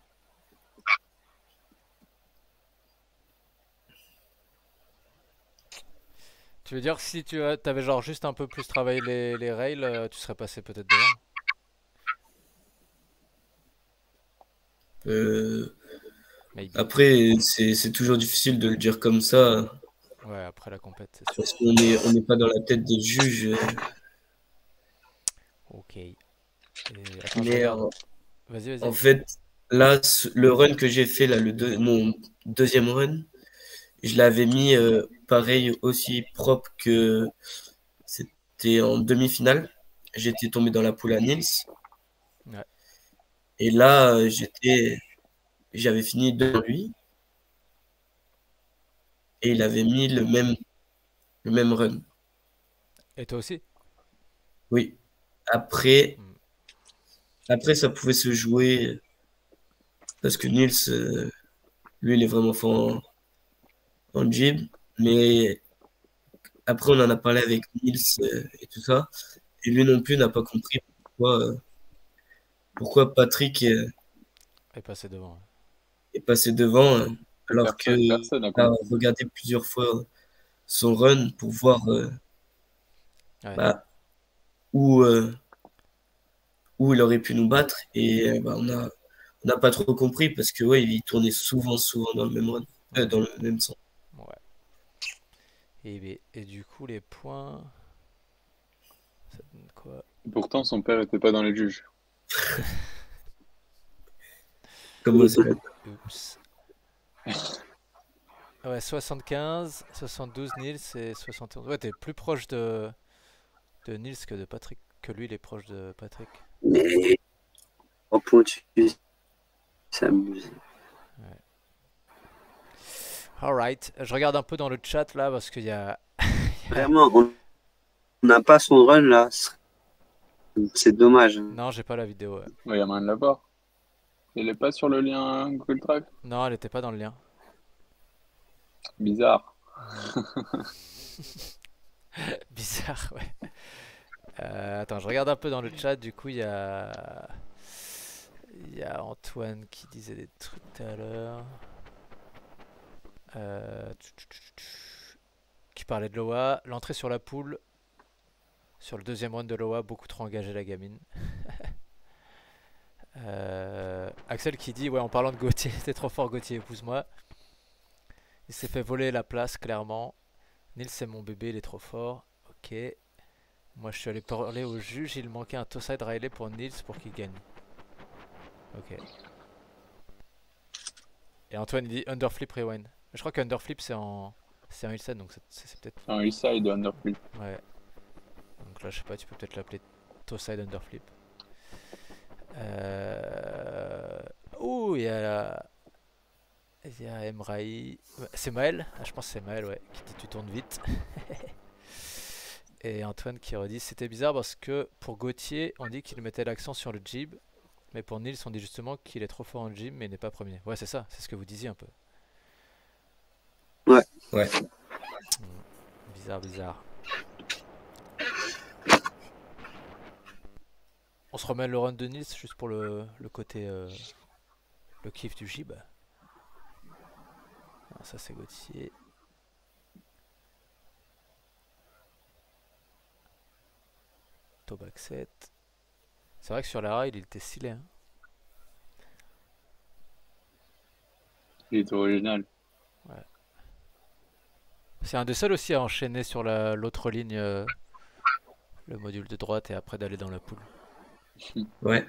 S1: Tu veux dire que si tu avais genre juste un peu plus travaillé les rails, tu serais passé peut-être devant?
S5: Euh,
S1: Maybe.
S5: Après, c'est toujours difficile de le dire comme ça,
S1: Ouais, après la compète, c'est sûr.
S5: parce on n'est pas dans la tête des juges.
S1: Ok. Et attends, je
S5: Mais
S1: regarde. Vas-y, vas-y.
S5: en fait, là, le run que j'ai fait, là, mon deuxième run, je l'avais mis pareil, aussi propre que c'était en demi-finale. J'étais tombé dans la poule à Nils.
S1: Ouais.
S5: Et là, j'avais fini devant lui. Et il avait mis le même run.
S1: Et toi aussi?
S5: Oui. Après,
S1: Hmm.
S5: après, ça pouvait se jouer parce que Nils, lui, il est vraiment fort en jib. Mais après, on en a parlé avec Nils et tout ça. Et lui non plus n'a pas compris pourquoi Patrick
S1: Et passer devant.
S5: est passé devant, alors que
S2: Personne n'a
S5: a
S2: compris.
S5: regardé plusieurs fois son run pour voir
S1: Ouais.
S5: bah, où, euh, où il aurait pu nous battre. Et bah, on n'a pas trop compris parce que ouais, il tournait souvent dans le même run, dans le même sens.
S1: Ouais. Et du coup, les points. Ça donne quoi?
S2: Pourtant, son père était pas dans les juges.
S5: Comme ça.
S1: Oups. Ouais, 75, 72 Nils et 71. Ouais, t'es plus proche de Nils que de Patrick. Que lui, il est proche de Patrick.
S3: Mais au point tu s'amuse.
S1: Alright. Je regarde un peu dans le chat là parce qu'il y a.
S3: Vraiment, on n'a pas son run là. C'est dommage.
S1: Non, j'ai pas la vidéo. Ouais.
S2: Il y a moyen de l'avoir. Il est pas sur le lien Google Drive.
S1: Non, elle était pas dans le lien.
S2: Bizarre.
S1: Bizarre, ouais. Attends, je regarde un peu dans le chat. Du coup, il y a Antoine qui disait des trucs tout à l'heure. Qui parlait de Loa. L'entrée sur la poule. Sur le deuxième round de Loa, beaucoup trop engagé la gamine. Axel qui dit, ouais, en parlant de Gauthier, t'es trop fort Gauthier, épouse-moi. Il s'est fait voler la place, clairement. Nils, c'est mon bébé, il est trop fort. Ok. Moi, je suis allé parler au juge, il manquait un toe-side Riley pour Nils pour qu'il gagne. Ok. Et Antoine, il dit underflip rewind. Je crois que underflip, c'est en hillside, donc c'est peut-être...
S2: Un hillside underflip.
S1: Ouais. Donc là, je sais pas, tu peux peut-être l'appeler toe-side underflip. Ouh, il y a Emraï. C'est Maël? Ah, je pense que c'est Maël, ouais. Qui dit tu tournes vite. Et Antoine qui redit, c'était bizarre parce que pour Gauthier, on dit qu'il mettait l'accent sur le jib, mais pour Nils, on dit justement qu'il est trop fort en jib, mais n'est pas premier. Ouais, c'est ça, c'est ce que vous disiez un peu.
S3: Ouais.
S5: Ouais.
S1: Bizarre, bizarre. On se remet le run de Nils juste pour le côté, le kiff du jib. Alors ça c'est Gauthier. Tobac 7. C'est vrai que sur la rail, il était stylé. Hein.
S2: Il est original.
S1: C'est un des seuls aussi à enchaîner sur l'autre ligne, le module de droite, et après d'aller dans la poule.
S5: Ouais.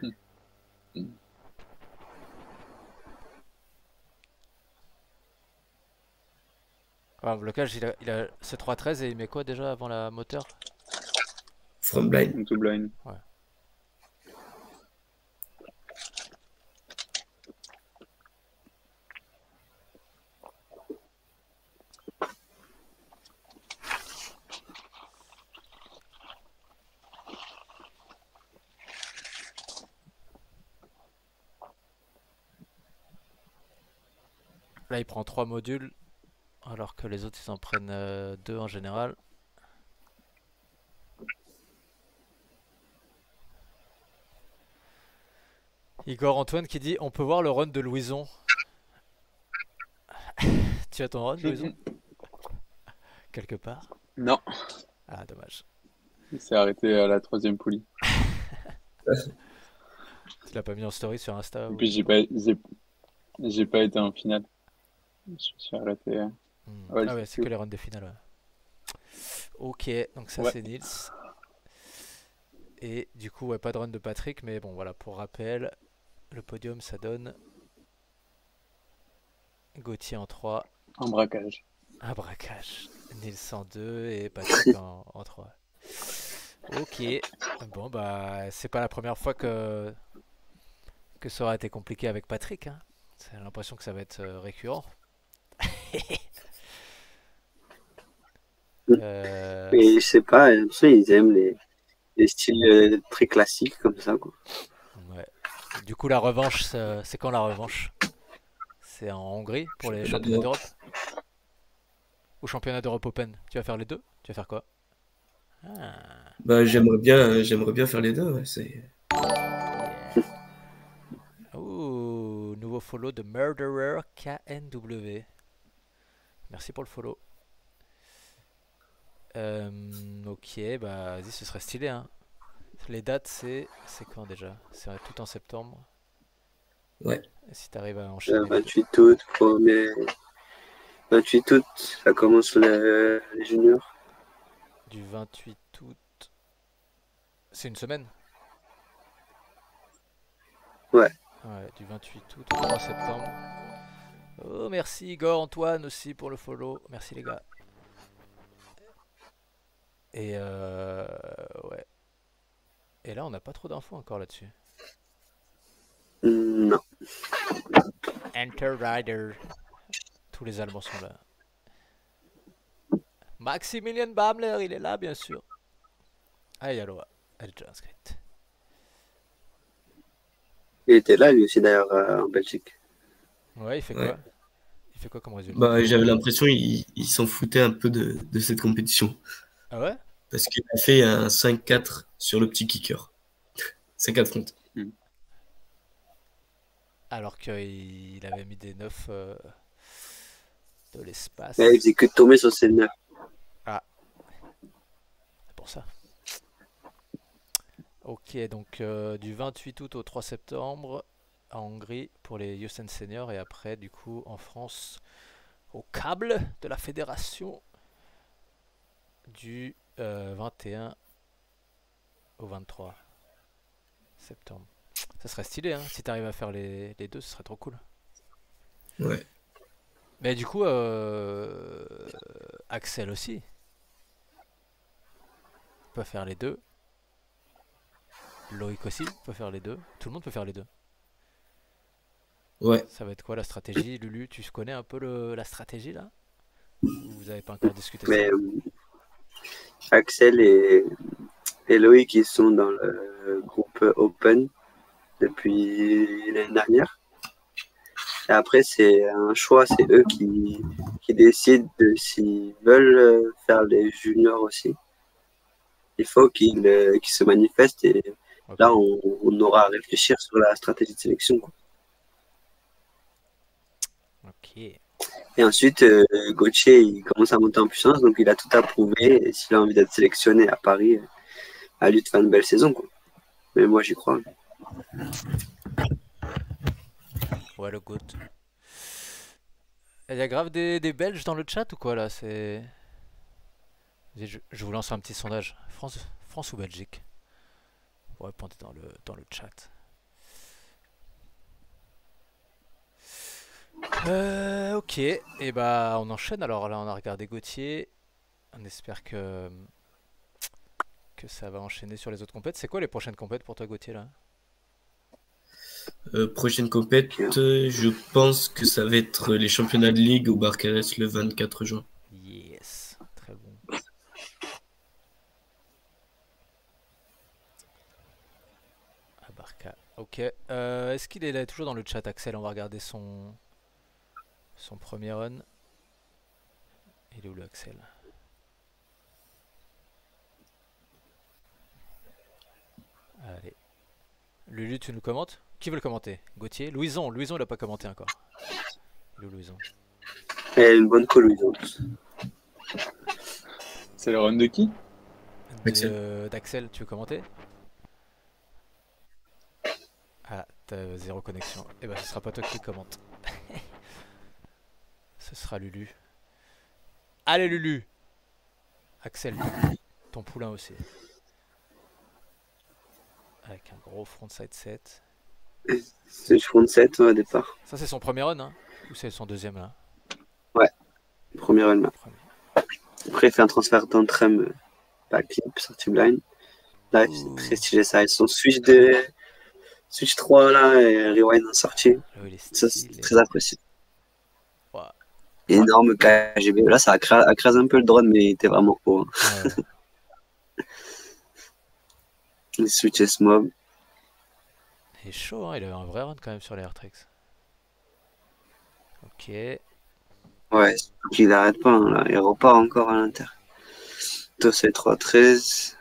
S1: Alors, le blocage, il a ce 3.13 et il met quoi déjà avant la moteur?
S5: From blind.
S2: Tout blind.
S1: Ouais. Là, il prend 3 modules, alors que les autres, ils en prennent 2 en général. Igor Antoine qui dit, on peut voir le run de Louison. Tu as ton run, Louison? Quelque part?
S2: Non,
S1: Ah, dommage.
S2: il s'est arrêté à la 3e poulie.
S1: Tu l'as pas mis en story sur Insta
S2: Et
S1: ou...
S2: puis j'ai pas été en finale. Je me suis arrêté. Ouais,
S1: Ah ouais, c'est que les runs des finales. Ouais. Ok, donc ça
S2: Ouais.
S1: c'est Nils. Et du coup, ouais, pas de run de Patrick, mais bon, voilà, pour rappel, le podium ça donne Gauthier en 3,
S2: Un braquage.
S1: un braquage, Nils en 2 et Patrick en 3. Ok, bon bah, c'est pas la première fois que ça aurait été compliqué avec Patrick. Hein. J'ai l'impression que ça va être récurrent.
S3: Et je sais pas, j'ai l'impression qu'ils aiment les styles très classiques comme ça, quoi.
S1: Ouais. Du coup, la revanche, c'est quand la revanche? C'est en Hongrie pour les championnats d'Europe? Ou championnat d'Europe Open? Tu vas faire les deux? Tu vas faire quoi? Ah.
S5: Bah, j'aimerais bien faire les deux. Ouais, c'est...
S1: Ouh, nouveau follow de Murderer KNW. Merci pour le follow. Ok, bah vas-y, ce serait stylé. Hein. Les dates, c'est quand déjà? C'est tout en septembre.
S5: Ouais.
S1: Et si t'arrives à enchaîner.
S3: 28 août, 28 août, ça commence les juniors.
S1: Du 28 août. C'est une semaine?
S3: Ouais.
S1: Ouais, du 28 août au 3 septembre. Oh, merci Igor, Antoine aussi pour le follow. Merci les gars. Et ouais. Et là, on n'a pas trop d'infos encore là-dessus.
S3: Non.
S1: Enter Rider. Tous les Allemands sont là. Maximilian Bamler, il est là, bien sûr. Ah, il y a Loa. Elle est déjà inscrite.
S3: Il était là, lui aussi, d'ailleurs, en Belgique.
S1: Ouais, il fait
S5: Ouais.
S1: quoi? Il fait quoi comme résultat?
S5: Bah, j'avais l'impression qu'il s'en foutait un peu de cette compétition.
S1: Ah ouais?
S5: Parce qu'il a fait un 5-4 sur le petit kicker. 5-4 front.
S1: Alors qu'il avait mis des 9 de l'espace.
S3: Ouais, il faisait que de tomber sur ses nerfs.
S1: C'est pour ça. Ok, donc du 28 août au 3 septembre en Hongrie pour les Houston Seniors et après du coup en France au câble de la fédération du 21 au 23 septembre. Ça serait stylé, hein, si t'arrives à faire les deux, ce serait trop cool.
S5: Ouais.
S1: Mais du coup, Axel aussi peut faire les deux. Loïc aussi peut faire les deux. Tout le monde peut faire les deux.
S5: Ouais.
S1: Ça va être quoi la stratégie, Lulu? Tu connais un peu la stratégie là? Ou vous avez pas encore discuté
S3: Mais
S1: ça?
S3: Axel et Loïc, ils sont dans le groupe Open depuis l'année dernière. Et après, c'est un choix, c'est eux qui décident de s'ils veulent faire les juniors aussi. Il faut qu'ils se manifestent et
S1: Ok.
S3: là, on aura à réfléchir sur la stratégie de sélection, quoi.
S1: Ok.
S3: Et ensuite, Gauthier, il commence à monter en puissance, donc il a tout à prouver. Et s'il a envie d'être sélectionné à Paris, à lui de faire une belle saison, quoi. Mais moi, j'y crois.
S1: Ouais, le GOAT. Il y a grave des Belges dans le chat ou quoi là? Je vous lance un petit sondage. France ou Belgique? Vous répondez dans le chat. Ok, et bah on enchaîne alors. Là, on a regardé Gauthier. On espère que ça va enchaîner sur les autres compètes. C'est quoi les prochaines compètes pour toi, Gauthier là?
S5: Prochaine compète, je pense que ça va être les championnats de ligue au Barcarès le 24 juin.
S1: Yes, très bon. Abarca. Ok. Est-ce qu'il est là, toujours dans le chat, Axel? On va regarder son premier run. Il est où le Axel? Allez. Lulu, tu nous commentes? Qui veut le commenter? Gauthier? Louison il a pas commenté encore. Il est où, Louison?
S3: Et une bonne collusion.
S2: C'est le run de qui?
S1: D'Axel, tu veux commenter? Ah, t'as zéro connexion. Eh ben, ce sera pas toi qui commente. Ce sera Lulu. Allez, Lulu! Axel, ton poulain aussi. Avec un gros frontside set.
S3: C'est le front 7 au départ.
S1: Ça, c'est son premier run, hein? Ou c'est son deuxième là?
S3: Premier run là.
S1: Premier.
S3: Après, il fait un transfert d'entrem backflip, sortie blind. Là, c'est
S1: Ouh.
S3: très stylé ça. Ils sont Switch 3 là et rewind en sortie.
S1: Là, il est
S3: Ça, c'est
S1: stylé.
S3: très apprécié.
S1: Ouais.
S3: Énorme KGB. Là, ça a crasé un peu le drone, mais il était vraiment haut.
S1: Ouais, ouais.
S3: Les switches mob.
S1: Il est chaud, hein? Il avait un vrai run quand même sur les Airtrix. Ok.
S3: Ouais, il n'arrête pas. Hein, là. Il repart encore à l'inter. Tossé 3-13.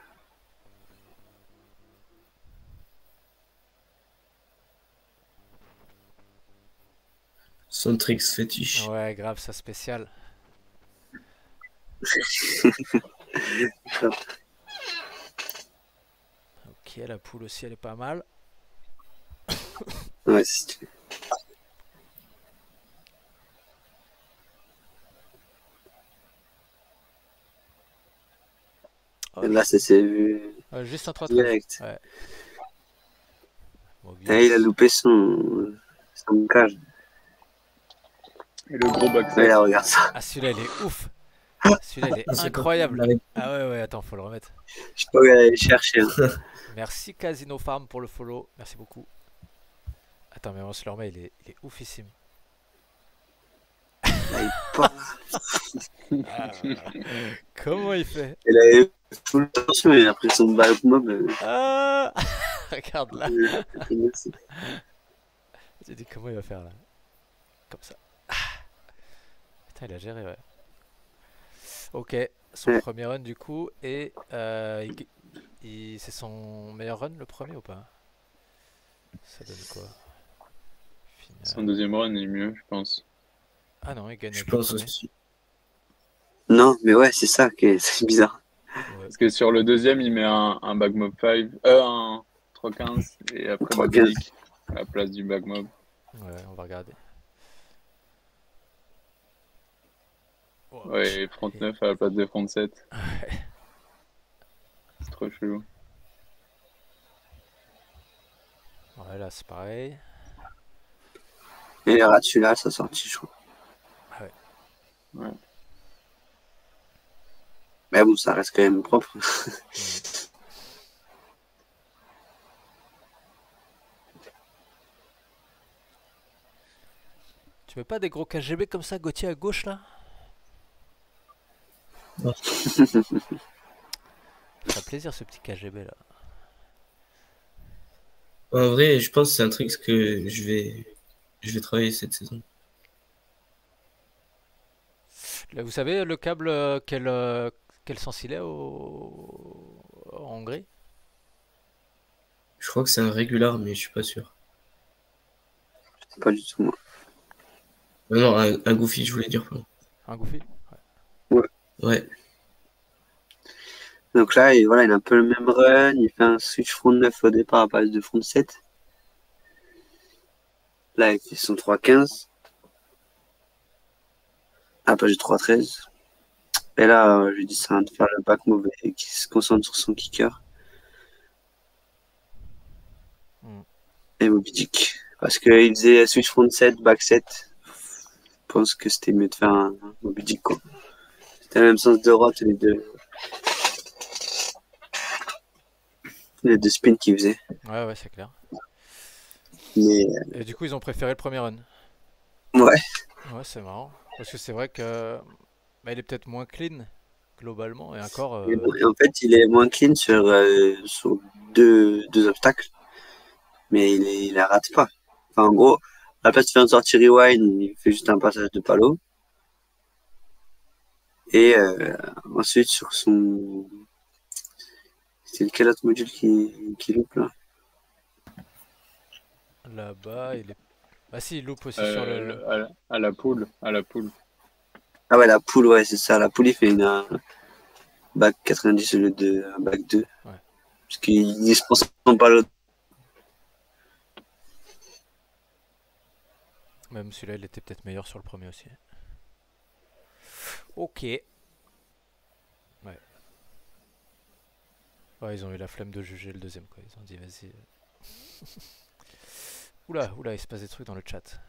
S5: Son tricks fétiche.
S1: Ouais, grave, ça spécial. Ok, la poule aussi, elle est pas mal.
S3: Ouais, c'est stylé.
S1: Oh,
S3: Et là, c'est vu
S1: juste un 3-13.
S3: direct.
S1: Ouais. Mobius.
S3: Et il a loupé son cage.
S2: Et le gros back
S3: Ouais,
S2: set.
S3: là, regarde ça.
S1: Ah, celui-là, il est ouf. Celui-là, il est
S5: C'est
S1: incroyable.
S5: comme-
S1: Ah ouais, attends, faut le remettre.
S3: Je sais pas où il allait chercher. Hein.
S1: Merci Casino Farm pour le follow. Merci beaucoup. Attends, mais on se le remet, il est oufissime.
S3: Là, il part.
S1: Ah, comment il fait?
S3: Il avait full tension, il a pris son back mob.
S1: Ah regarde là.
S3: Merci.
S1: J'ai dit comment il va faire là? Comme ça. Putain, il a géré, ouais. Ok, son
S3: Ouais.
S1: premier run du coup. Et c'est son meilleur run le premier ou pas? Ça donne quoi? Final.
S2: Son deuxième run est mieux, je pense.
S1: Ah non, il gagne
S5: Je
S1: avec le
S5: pense
S1: premier.
S5: aussi.
S3: Non, mais ouais, c'est ça qui c'est bizarre.
S1: Ouais.
S2: Parce que sur le deuxième, il met un back mob 5, un 3-15 et après
S3: 3-15.
S2: Mobilic à la place du back mob.
S1: Ouais, on va regarder. Oh,
S2: Ouais, et front 9 à la place de front 7.
S1: Ouais.
S2: C'est trop chelou.
S1: Ouais, là c'est pareil.
S3: Et les Ratula, ça sorti, je crois.
S1: Ah ouais.
S2: Ouais.
S3: Mais bon, ça reste quand même propre.
S1: Tu mets pas des gros KGB comme ça, Gauthier à gauche là? Ça fait plaisir ce petit KGB là.
S5: En vrai, je pense que c'est un truc que je vais travailler cette saison.
S1: Là, vous savez le câble quel sens il est en Hongrie?
S5: Je crois que c'est un régular, mais je suis pas sûr.
S3: C'est pas du tout moi.
S5: Non, un goofy, je voulais dire. Pardon.
S1: Un Goofy?
S5: Ouais.
S3: Donc là, voilà, il a un peu le même run. Il fait un switch front 9 au départ à base de front 7. Là, il fait son 3-15. À page 3-13. Et là, je lui dis ça de faire le back move et qu'il se concentre sur son kicker. Et Moby Dick. Parce qu'il faisait switch front 7, back 7. Je pense que c'était mieux de faire un Moby Dick, quoi. C'était le même sens de route, les deux spins qu'il faisait.
S1: Ouais, c'est clair.
S3: Mais
S1: Et du coup, ils ont préféré le premier run.
S3: ouais,
S1: Ouais, c'est marrant. Parce que c'est vrai que il est peut-être moins clean globalement. Et encore,
S3: et en fait, il est moins clean sur deux obstacles. Mais il la rate pas. Enfin, en gros, à la place de faire une sortie rewind, il fait juste un passage de palo. Et ensuite, sur son. C'est quel autre module qui loupe là?
S1: là-bas, il est. Bah si, il loupe aussi sur le.
S2: À la poule. À la poule.
S3: Ah ouais, la poule, ouais, c'est ça. La poule, il fait une bac 90 au lieu de un bac 2.
S1: Ouais.
S3: Parce qu'il se pense pas l'autre.
S1: Même celui-là, il était peut-être meilleur sur le premier aussi. Ok. Ouais. Ouais, ils ont eu la flemme de juger le deuxième, quoi. Ils ont dit, vas-y. Oula, il se passe des trucs dans le chat.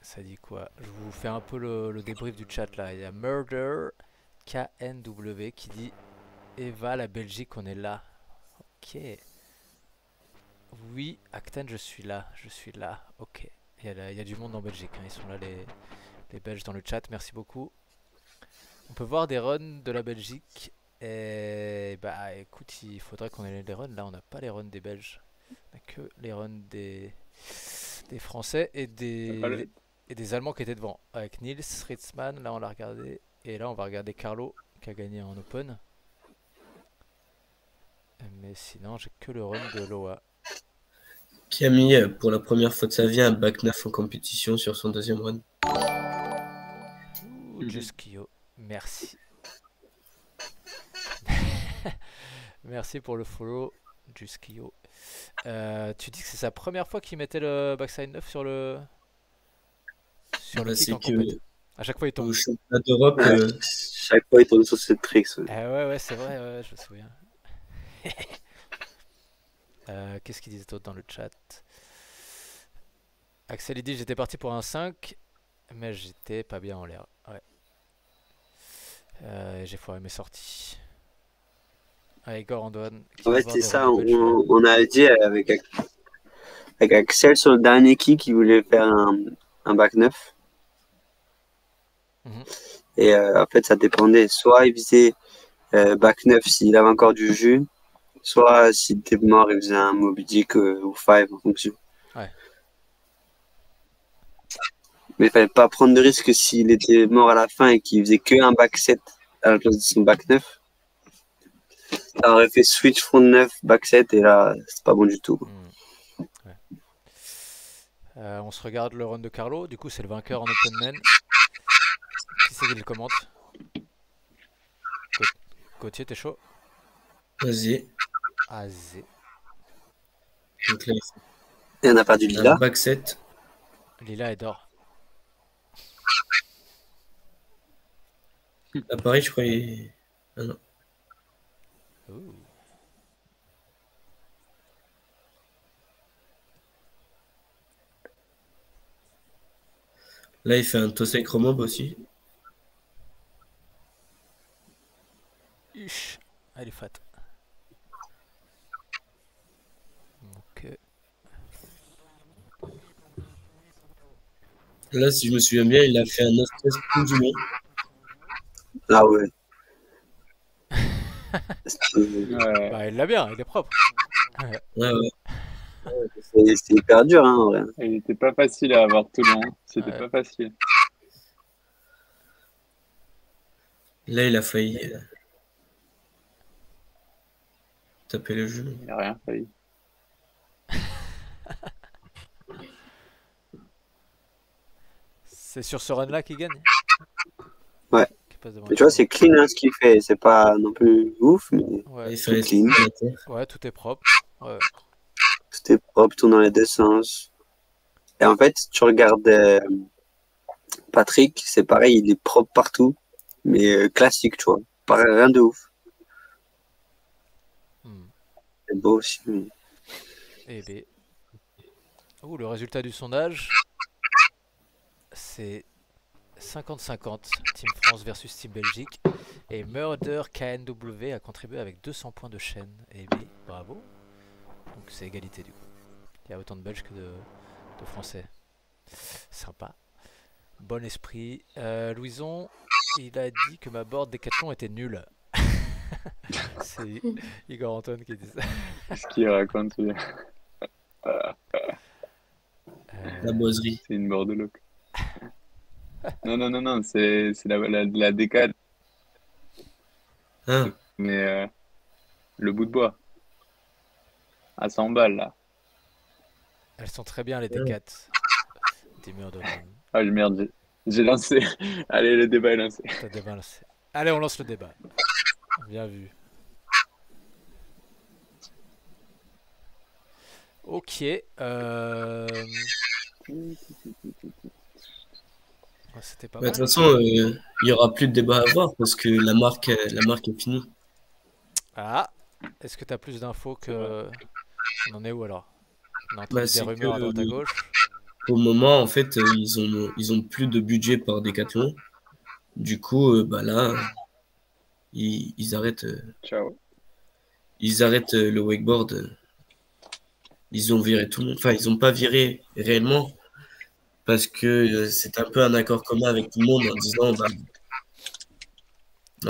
S1: Ça dit quoi? Je vous fais un peu le débrief du chat là. Il y a Murder KNW qui dit Eva, la Belgique, on est là. Ok. Oui, Acten, je suis là. Ok. Il y a du monde en Belgique. Hein. Ils sont là, les Belges dans le chat. Merci beaucoup. On peut voir des runs de la Belgique. Et bah écoute, il faudrait qu'on ait les runs. Là, on n'a pas les runs des Belges. On a que les runs des Français et des Allemands qui étaient devant. Avec Niels, Ritzmann, là on l'a regardé. Et là, on va regarder Carlo qui a gagné en Open. Mais sinon, j'ai que le run de Loa.
S5: Qui a mis pour la première fois de sa vie un back 9 en compétition sur son deuxième run.
S1: Juskio, merci. Merci pour le follow, Juskio. Tu dis que c'est sa première fois qu'il mettait le backside 9 sur le kick en compétition. À chaque fois il tombe.
S5: Au championnat d'Europe,
S3: chaque fois il tombe sur cette tricks.
S1: Ouais, c'est vrai, je me souviens. Qu'est-ce qu'il disait d'autre dans le chat? Axel il dit j'étais parti pour un 5, mais j'étais pas bien en l'air. Ouais. J'ai foiré mes sorties. Igor Antoine.
S3: En fait, c'est ça, on a dit avec Axel sur le dernier kick, il voulait faire un back 9. Et en fait, ça dépendait. Soit il faisait back 9 s'il avait encore du jus, soit s'il était mort, il faisait un Moby Dick ou 5 en fonction.
S1: Ouais.
S3: Mais il fallait pas prendre de risque s'il était mort à la fin et qu'il faisait que un back 7 à la place de son back 9. Ça aurait fait switch front 9, back 7 et là, c'est pas bon du tout.
S1: Ouais. On se regarde le run de Carlo. Du coup, c'est le vainqueur en Open Man. Qui c'est qui le commente? Gauthier, t'es chaud?
S5: Vas-y.
S1: Azé.
S5: Donc là,
S3: et on a perdu Lila.
S5: Back 7.
S1: Lila est d'or.
S5: À Paris, je crois. Ah non.
S1: Ouh.
S5: Là, il fait un Tosei Chromob aussi.
S1: Ish. Elle est fat. Ok.
S5: Là, si je me souviens bien, il a fait un 9-13 tout du long.
S3: Ah ouais.
S2: Ouais.
S1: Bah, il l'a bien, il est propre.
S5: Ouais, ouais.
S3: C'est hyper dur, hein, en vrai.
S2: Et il était pas facile à avoir tout le long. C'était
S1: Ouais.
S2: pas facile.
S5: Là, il a failli taper le jeu.
S2: Il a rien failli.
S1: C'est sur ce run-là qu'il gagne?
S3: Ouais.
S1: Qu'il passe devant
S3: Mais tu vois,
S1: Kevin.
S3: c'est clean hein, ce qu'il fait. C'est pas non plus ouf, mais
S1: Ouais.
S5: Il fallait
S3: clean.
S5: à la terre.
S1: Ouais, tout est propre. Ouais.
S3: Tout est propre, tout dans les deux sens. Et en fait, tu regardes Patrick, c'est pareil, il est propre partout, mais classique, tu vois. Pas rien de ouf.
S1: Hmm.
S3: C'est beau aussi. Mais...
S1: Eh ben. Ouh, le résultat du sondage, c'est 50-50, Team France versus Team Belgique. Et Murder KNW a contribué avec 200 points de chaîne. Eh bien, bravo. Donc c'est égalité du coup. Il y a autant de Belges que de Français. Sympa. Bon esprit. Louison, il a dit que ma board Décathlon était nulle. C'est Igor Antoine qui dit ça.
S2: Ce qu'il raconte, lui,
S5: La boiserie.
S2: c'est une bordeaux. Non, c'est la décade,
S5: Hein?
S2: mais le bout de bois. À 100 balles, là.
S1: Elles sont très bien les D4. Des murs de
S2: Ah, merde, j'ai lancé. Allez, le débat est lancé.
S1: T'as débalancé. Allez, on lance le débat. Bien vu. Ok. C'était pas
S5: Bah, de
S1: mal.
S5: toute façon, il y aura plus de débat à avoir parce que la marque est finie.
S1: Ah, est-ce que t'as plus d'infos que... On en est où alors? On a entendu
S5: Bah,
S1: des
S5: c'est
S1: rumeurs à droite à
S5: que
S1: gauche.
S5: au moment, en fait, ils ont plus de budget par Decathlon. Du coup, bah là, ils arrêtent,
S2: Ciao.
S5: le wakeboard. Ils ont viré tout le monde. Enfin, ils ont pas viré réellement parce que c'est un peu un accord commun avec tout le monde en disant, bah,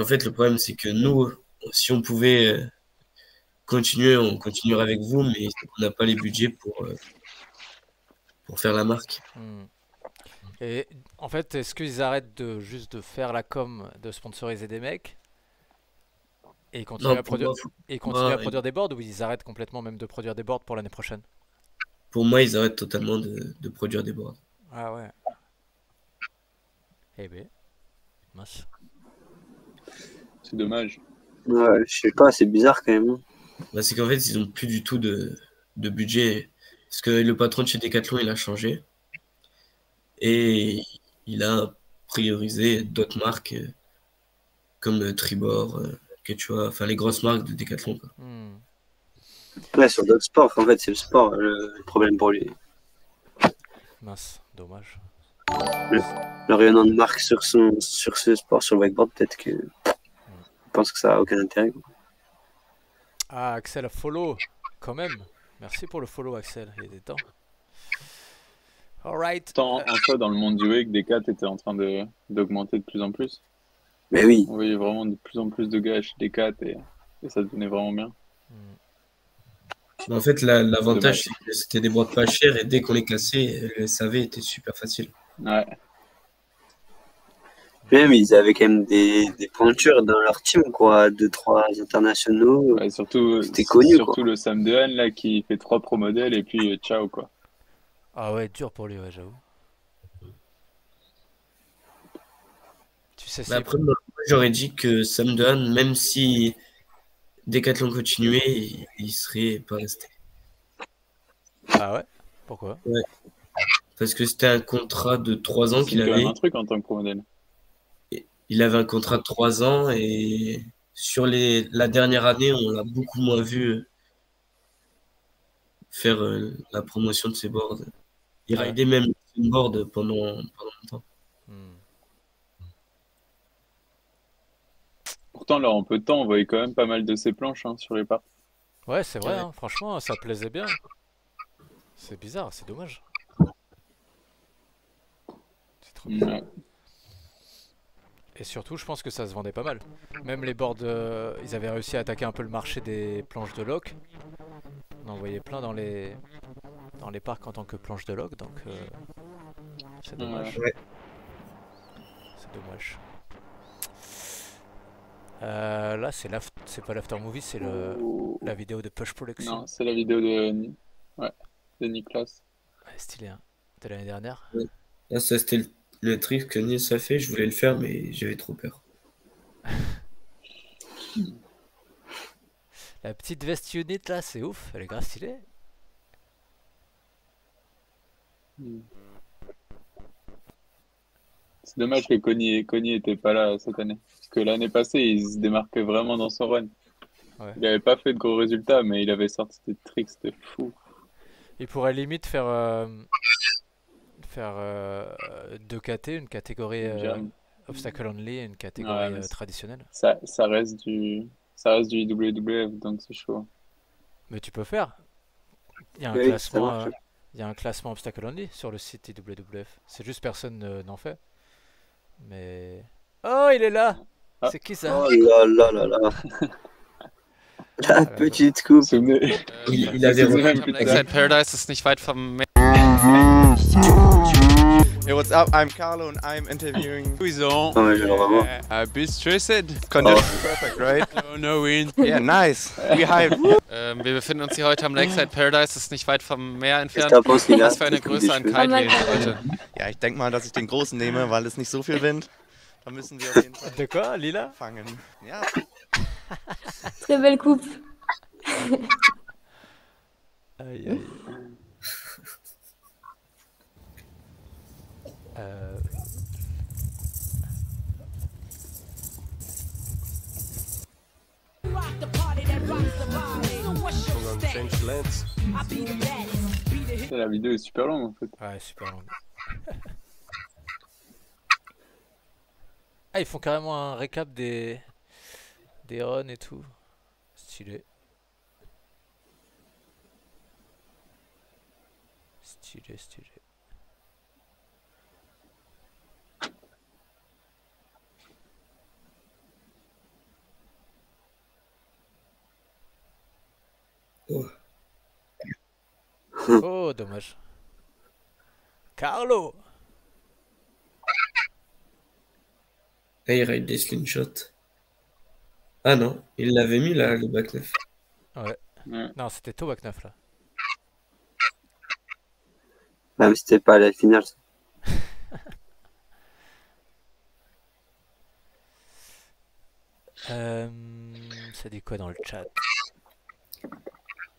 S5: en fait, le problème, c'est que nous, si on pouvait continuer, on continuerait avec vous, mais on n'a pas les budgets pour faire la marque.
S1: Hmm. Et en fait, est-ce qu'ils arrêtent de juste de faire la com, de sponsoriser des mecs et ils continuent
S5: Non,
S1: à produire,
S5: moi,
S1: des boards ou ils arrêtent complètement même de produire des boards pour l'année prochaine?
S5: pour moi, ils arrêtent totalement de produire des boards.
S1: Ah ouais. Eh ben, mince.
S2: C'est dommage.
S3: Ouais, je sais pas, c'est bizarre quand même.
S5: Bah, c'est qu'en fait, ils n'ont plus du tout de budget. Parce que le patron de chez Decathlon, il a changé. Et il a priorisé d'autres marques comme Tribord, que tu vois, enfin les grosses marques de Decathlon, quoi.
S1: Hmm.
S3: Ouais, sur d'autres sports, en fait, c'est le sport le problème pour lui.
S1: Mince, dommage.
S3: Le rayonnement de marque sur ce sport, sur le wakeboard, peut-être que je pense que ça a aucun intérêt. Quoi.
S1: Ah, Axel a follow, quand même. Merci pour le follow, Axel. Il était temps. Alright.
S2: Tant en soi, dans le monde du wake, Decat était en train d'augmenter de plus en plus.
S3: Mais oui,
S2: On voyait vraiment de plus en plus de gars chez Decat et ça devenait vraiment bien.
S5: Mais en fait, l'avantage,
S2: Dommage.
S5: c'est que c'était des boîtes pas chères et dès qu'on les cassait, le SAV était super facile.
S2: Ouais.
S3: même ils avaient quand même des pointures dans leur team, quoi. 2-3 internationaux.
S2: Ouais, surtout
S3: C'était connu,
S2: surtout le Sam Dehaene là qui fait 3 pro modèles et puis ciao quoi.
S1: Ah ouais, dur pour lui, ouais, j'avoue. Tu sais,
S5: Mais
S1: c'est...
S5: après, moi, j'aurais dit que Sam Dehaene, même si Decathlon continuait, il serait pas resté.
S1: Ah ouais? Pourquoi?
S5: Parce que c'était un contrat de 3 ans
S2: C'est
S5: qu'il
S2: quand même
S5: avait.
S2: un truc en tant que pro modèle.
S5: Il avait un contrat de 3 ans et sur la dernière année, on l'a beaucoup moins vu faire la promotion de ses boards. Il
S1: Ouais.
S5: raidait même une board pendant longtemps.
S1: Hmm.
S2: Pourtant là en peu de temps on voyait quand même pas mal de ses planches hein, sur les parcs.
S1: Ouais, c'est vrai,
S5: Ouais.
S1: hein, franchement, ça plaisait bien. C'est bizarre, c'est dommage.
S2: Ouais.
S1: Et surtout, je pense que ça se vendait pas mal. Même les boards, ils avaient réussi à attaquer un peu le marché des planches de lock. On en voyait plein dans les parcs en tant que planches de lock, donc c'est dommage.
S5: Ouais.
S1: C'est dommage. Là, c'est pas l'after movie, c'est la vidéo de Push Production.
S2: Non, c'est la vidéo de Nicolas.
S1: Ouais, stylé, hein. De l'année dernière.
S5: Là, ça, c'était le trick que Nils a fait. Je voulais le faire, mais j'avais trop peur.
S1: La petite veste unit là, c'est ouf, elle est grave stylée.
S2: C'est dommage que Connie était pas là cette année. Parce que l'année passée, il se démarquait vraiment dans son run.
S1: Ouais.
S2: Il avait pas fait de gros résultats, mais il avait sorti des tricks, c'était fou.
S1: Il pourrait limite faire 2 KT, une catégorie
S2: Jam.
S1: obstacle only et une catégorie
S2: Ouais, mais
S1: traditionnelle.
S2: ça reste du WWF, donc c'est chaud.
S1: Mais tu peux faire. Il y a un
S3: Oui, ça
S1: classement,
S3: marche.
S1: il y a un classement obstacle only sur le site WWF. C'est juste personne n'en fait. Mais oh, il est là.
S2: Ah.
S1: C'est qui ça?
S3: Oh là là là là. La
S1: Ah,
S3: petite coupe.
S2: Souvenez.
S5: Il avait
S2: Souvenez même
S7: Am
S2: plus tard.
S7: Lakeside Paradise ist nicht weit vom Meer.
S8: Hey, what's up? I'm Carlo and I'm interviewing
S7: Sowieso.
S3: Non, mais je le revois.
S7: Bist twisted.
S8: Condition perfect, right?
S7: No win.
S8: Yeah, nice. We hyped.
S7: Wir befinden uns hier heute am Lakeside Paradise, das ist nicht weit vom Meer
S3: Qu'est-ce que
S7: entfernt.
S3: t'en penses, Lila?
S7: Was für eine Größe an
S4: Pas
S7: Kite
S4: mal,
S7: wählen
S4: pas mal.
S7: heute?
S8: Ja, ich denke mal, dass ich den großen nehme, weil es nicht so viel Wind. Da müssen wir auf jeden Fall
S1: De quoi, Lila?
S8: fangen. Ja.
S4: Très belle coupe.
S1: Aïe aïe. Euh,
S2: La vidéo est super longue en fait.
S1: Ouais, super long. Ah, ils font carrément un récap des runs et tout. Stylé. Stylé, stylé.
S5: Oh.
S1: Oh, dommage. Carlo!
S5: Là, il ride des slingshots. Ah non, il l'avait mis là, le back 9.
S1: Ouais.
S2: Ouais.
S1: Non, c'était Tobac 9 là.
S3: Même si c'était pas la finale.
S1: Ça dit quoi dans le chat?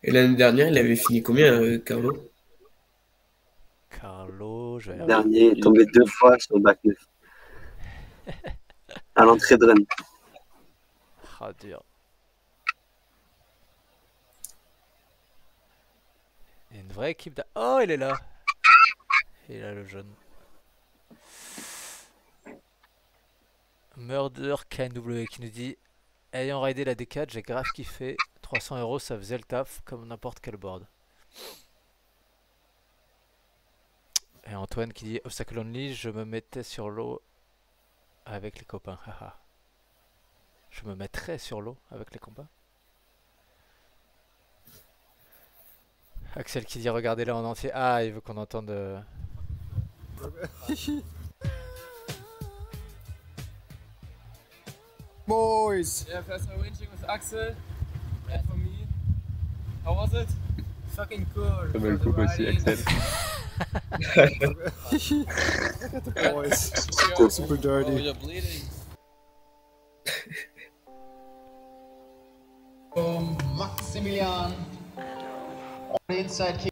S5: Et l'année dernière, il avait fini combien, Carlo?
S1: Carlo, je vais
S3: Le
S1: regarder.
S3: dernier est tombé 2 fois sur le back 9. À l'entrée de run.
S1: Ah, dur. Il y a une vraie équipe Oh, il est là! Il est là, le jaune. Murder KNW qui nous dit: ayant raidé la D4, j'ai grave kiffé. 300 €, ça faisait le taf comme n'importe quel board. Et Antoine qui dit: obstacle only, je me mettais sur l'eau avec les copains. Haha. Je me mettrais sur l'eau avec les copains. Axel qui dit: regardez-la en entier. Ah, il veut qu'on entende.
S8: Boys!
S6: Yeah, first time winching with Axel. And for me. How was it? Fucking cool.
S2: Très belle coupe aussi, Axel.
S8: Look at the boys.
S6: Yo,
S8: Super
S6: oh,
S8: dirty.
S6: you're bleeding.
S9: Maximilian on the inside kick.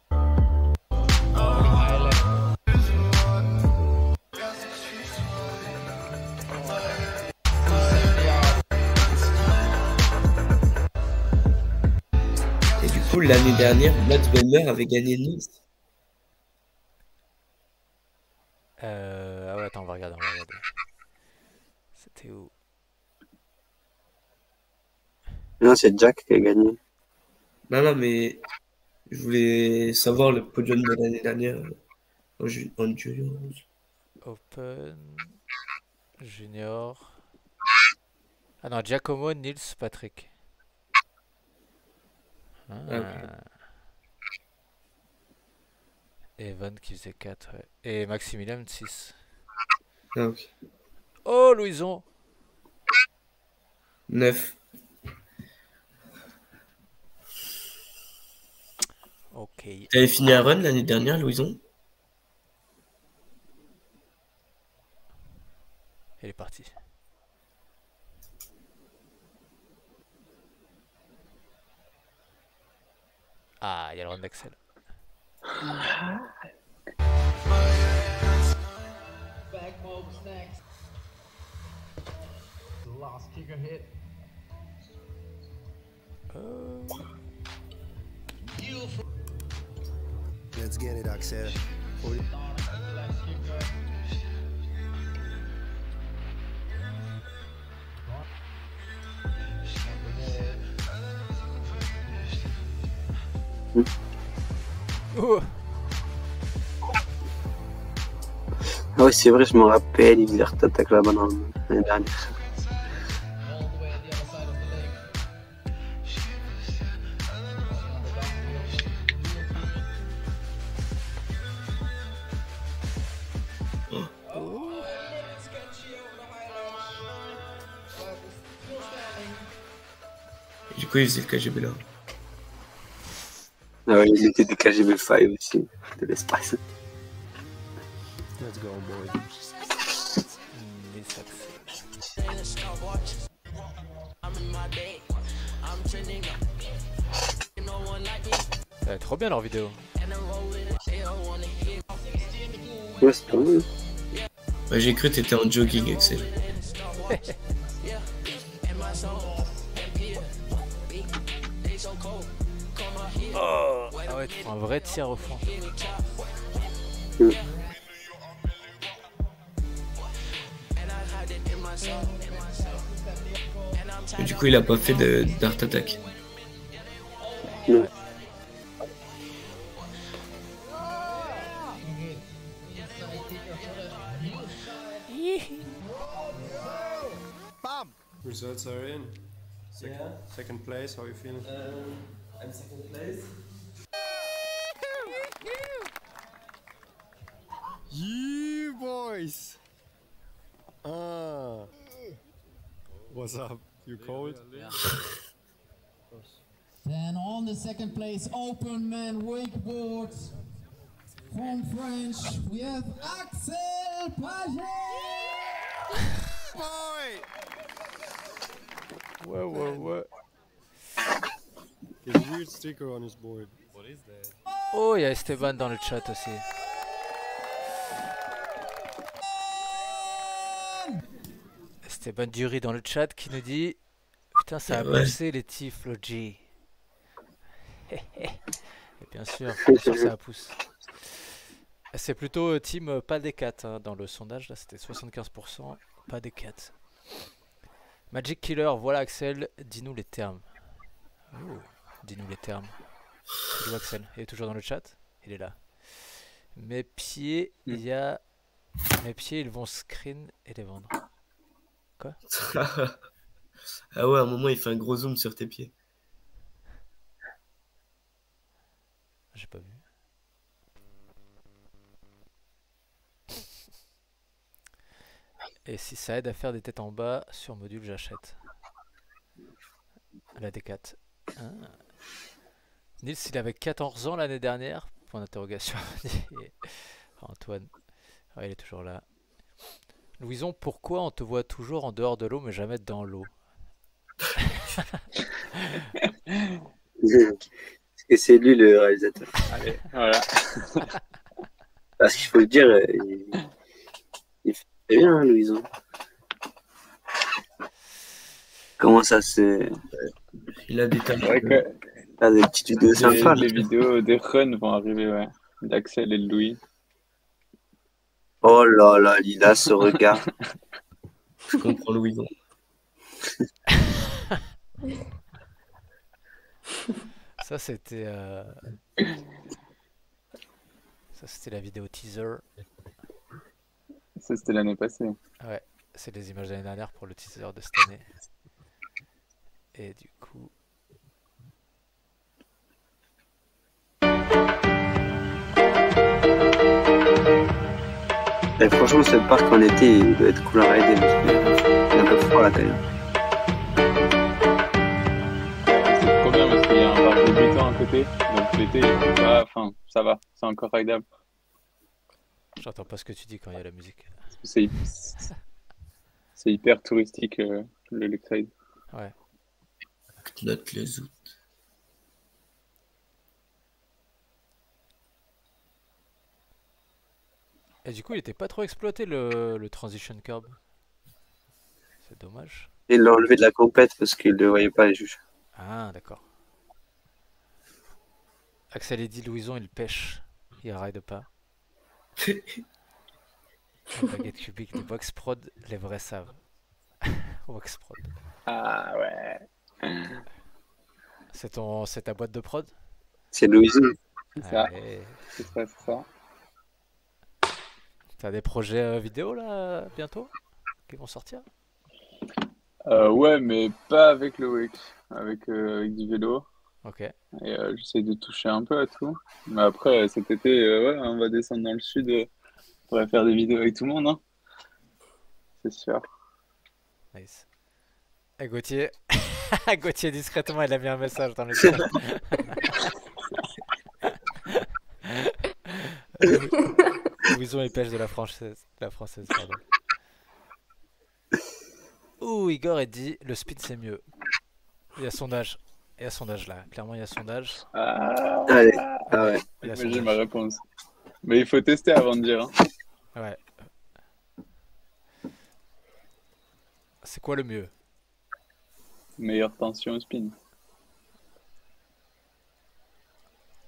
S5: Et du coup, l'année dernière, Matt Wellmer avait gagné Nice.
S1: Ah ouais, attends, on va regarder, on va regarder. C'était où?
S3: Non, c'est Jack qui a gagné.
S5: Non, non, mais je voulais savoir le podium de l'année dernière en junior.
S1: Open. Junior. Ah non, Giacomo, Nils, Patrick. Ah.
S5: Ok.
S1: Evan qui faisait 4. Ouais. Et Maximilian 6.
S5: Ah, ok.
S1: Oh, Louison!
S5: 9.
S1: Ok.
S5: T'avais fini un run l'année dernière, Louison?
S1: Elle est partie. Ah, il y a le run d'Axel.
S9: Back moves next. The last kicker hit.
S10: Let's get it, Axel.
S9: Last kicker.
S1: Oh.
S3: Ah ouais, c'est vrai, je me rappelle, il faisait attaque là-bas dans l'année dernière.
S9: All the way at the other side of the lake.
S5: Et du coup, il faisait le KGB là.
S3: Ah ouais, il était des KGB 5 aussi, de l'espace.
S10: Let's go, boy.
S1: Nils Axel. Ça va être trop bien leur vidéo.
S3: Ouais, c'est pas mal.
S5: Bah, j'ai cru que t'étais en jogging, Axel.
S1: Oh. Ah ouais, tu prends un vrai tir au fond.
S5: Et du coup, il a pas fait d'art attack.
S3: Non.
S10: Bam! Results are in. Second place, how are you feeling?
S5: I'm second place.
S10: You boys! Ah. What's up? You cold?
S9: Then on the second place, open man wakeboard. From French, we have Axel Paget.
S10: Boy!
S1: Ouais.
S10: There's a weird sticker on his board. What is that?
S1: Oh, il y a Esteban dans le chat aussi. Esteban Dury dans le chat qui nous dit putain, ça a
S5: Ouais.
S1: poussé les tifs, le G. Et bien sûr, ça pousse. C'est plutôt team pas des 4 hein, dans le sondage, là c'était 75%, pas des 4. Magic Killer, voilà Axel, dis-nous les termes. Oh, dis-nous les termes. C'est où Axel? Il est toujours dans le chat? Il est là. Mes pieds, il y a... Mes pieds, ils vont screen et les vendre.
S5: Ah ouais, à un moment, il fait un gros zoom sur tes pieds.
S1: J'ai pas vu. Et si ça aide à faire des têtes en bas, sur module, j'achète. La D4. Ah. Nils, il avait 14 ans l'année dernière. Point d'interrogation. Antoine. Ah, il est toujours là. Louison, pourquoi on te voit toujours en dehors de l'eau mais jamais dans l'eau?
S3: Parce que c'est lui le réalisateur.
S2: Allez, voilà.
S3: Parce qu'il faut le dire, il fait bien, hein, Louison. Comment ça se.
S5: Il a des talents.
S2: Ouais, que
S3: Ah, des petites vidéos sympas.
S2: les vidéos des runs vont arriver, ouais. D'Axel et de Louis.
S3: Oh là là, Lila, ce regard.
S5: Je comprends Louison.
S1: Ça c'était ça c'était la vidéo teaser.
S2: Ça, c'était l'année passée.
S1: Ouais, c'est les images de l'année dernière pour le teaser de cette année. Et du coup...
S3: Et franchement, ce parc en été, il doit être cool à rider parce qu'il est un peu froid là quand même.
S2: C'est trop bien parce qu'il y a un parc débutant à côté. Donc l'été, il fait pas... Enfin, ça va. C'est encore rideable.
S1: J'entends pas ce que tu dis quand il y a la musique.
S2: C'est c'est hyper touristique, le Lakeside.
S1: Ouais.
S5: Note les autres.
S1: Et du coup, il était pas trop exploité le transition curb. C'est dommage.
S3: Ils l'ont enlevé de la compète parce qu'ils ne voyaient pas les juges.
S1: Ah, d'accord. Axel et dit Louison, il pêche. Il ride pas. Les baguettes cubiques de Box Prod, les vrais savent. Box Prod.
S2: Ah ouais.
S1: C'est ta boîte de prod?
S3: C'est Louison.
S2: C'est ça.
S1: Allez.
S2: C'est ça, c'est ça.
S1: T'as des projets vidéo là bientôt qui vont sortir?
S2: Ouais, mais pas avec le wake, avec du vélo.
S1: Ok.
S2: Et j'essaie de toucher un peu à tout. Mais après, cet été, ouais, on va descendre dans le sud. On va faire des vidéos avec tout le monde, hein. C'est sûr.
S1: Nice. Et Gauthier, Gauthier discrètement, il a mis un message dans le chat. Louison et pêche de la française, pardon. Ouh, Igor a dit le speed c'est mieux. Il y a sondage. Il y a sondage là. Clairement, il y a sondage.
S3: Allez. Ah ouais.
S1: Il y a
S2: Moi, j'ai
S1: sondage.
S2: ma réponse. Mais il faut tester avant de dire, hein.
S1: Ouais. C'est quoi le mieux?
S2: Meilleure tension au spin.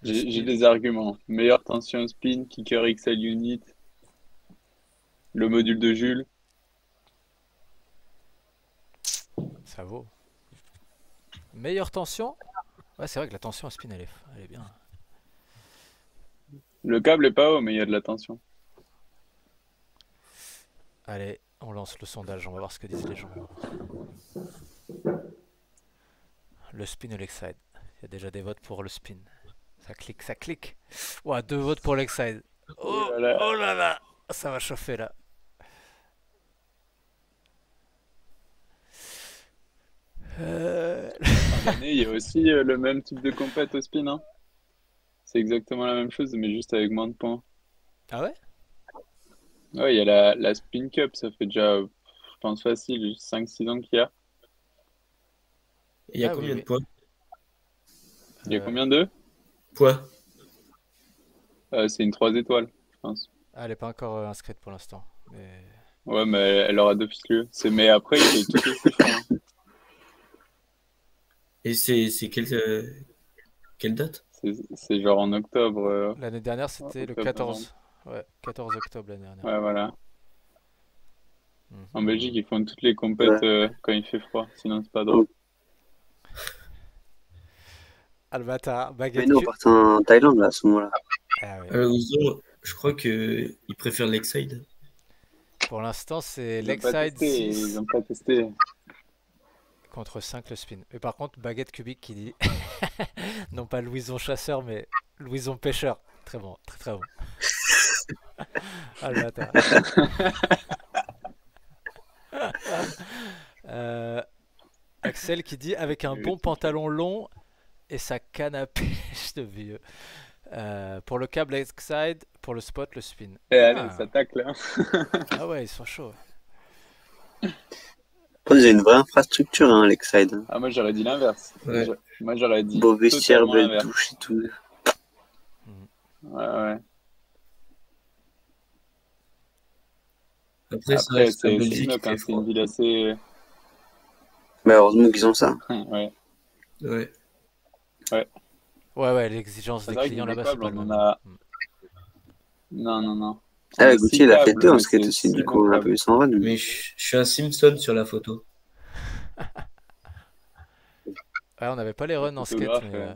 S2: J'ai des arguments. Meilleure tension au spin, kicker XL unit, le module de Jules.
S1: Ça vaut. Meilleure tension? Ouais, c'est vrai que la tension à spin, elle est bien.
S2: Le câble est pas haut, mais il y a de la tension.
S1: Allez, on lance le sondage, on va voir ce que disent les gens. Le spin ou l'exside? Il y a déjà des votes pour le spin. Ça clique, ça clique. Ouah, 2 votes pour l'exside. Oh, oh là là, ça va chauffer là.
S2: Fin d'année, il y a aussi le même type de compète au spin, hein. C'est exactement la même chose, mais juste avec moins de points.
S1: Ah ouais?
S2: Ouais, il y a la Spin Cup, ça fait déjà, je pense facile, 5-6 ans qu'il y a.
S5: Il y a
S1: Ah
S5: combien
S1: oui,
S5: de points?
S2: Il y a combien de
S5: Points?
S2: C'est une 3 étoiles, je pense.
S1: Ah, elle est pas encore inscrite pour l'instant. Mais...
S2: Ouais, mais elle aura d'office lieu. Mais après, il fait tout aussi fort, hein.
S5: Et c'est quelle date?
S2: C'est genre en octobre.
S1: L'année dernière, c'était le
S2: octobre,
S1: 14. Ouais, 14 octobre l'année dernière.
S2: Ouais, voilà.
S1: Mhm.
S2: En Belgique, ils font toutes les compètes quand il fait froid, sinon c'est pas drôle.
S1: Ah, le bâtard,
S3: Mais
S1: baguette.
S3: nous, on partait en Thaïlande là, à ce moment-là.
S1: Ah ouais.
S5: Je crois qu'ils préfèrent Lakeside.
S1: Pour l'instant, c'est
S2: Ils ont pas
S1: Lakeside
S2: testé,
S1: 6
S2: ils ont pas testé.
S1: contre 5 le spin. Et par contre, baguette cubique qui dit non pas Louison chasseur, mais Louison pêcheur. Très bon, très très bon. Ah le bâtard. Axel qui dit avec un bon pantalon long et sa canne à pêche de vieux. Pour le câble Lakeside, pour le spot, le spin.
S2: Et allez, ça tacle, hein.
S1: Ah ouais, ils sont chauds.
S3: Ils ont une vraie infrastructure, hein, Lakeside.
S2: Ah, moi j'aurais dit l'inverse.
S5: Ouais.
S2: Moi j'aurais dit
S3: Beau vestiaire,
S2: totalement
S3: belle
S2: l'inverse.
S3: douche et tout.
S2: Ouais, ouais.
S5: Après,
S2: Après,
S5: c'est
S2: c'est
S5: en Belgique,
S2: Knock, hein,
S5: il fait
S2: c'est une
S5: froid.
S2: ville assez.
S3: Mais heureusement qu'ils ont ça.
S2: Ouais.
S5: Ouais.
S1: Ouais, l'exigence
S2: C'est
S1: des
S2: vrai que
S1: clients
S2: les
S1: là-bas, c'est
S2: câbles,
S1: pas le
S2: on
S1: même.
S2: en a. Non, non, non.
S3: Ah,
S2: On a
S3: Gauthier,
S2: six
S3: il a fait
S2: câbles,
S3: deux en
S2: mais
S3: skate
S2: c'est
S3: aussi, du
S2: six
S3: coup, on a
S2: câbles.
S3: pas eu 120. lui.
S5: Mais je suis un Simpson sur la photo.
S1: Ouais, on n'avait pas les runs en skate,
S2: Photographe,
S1: mais...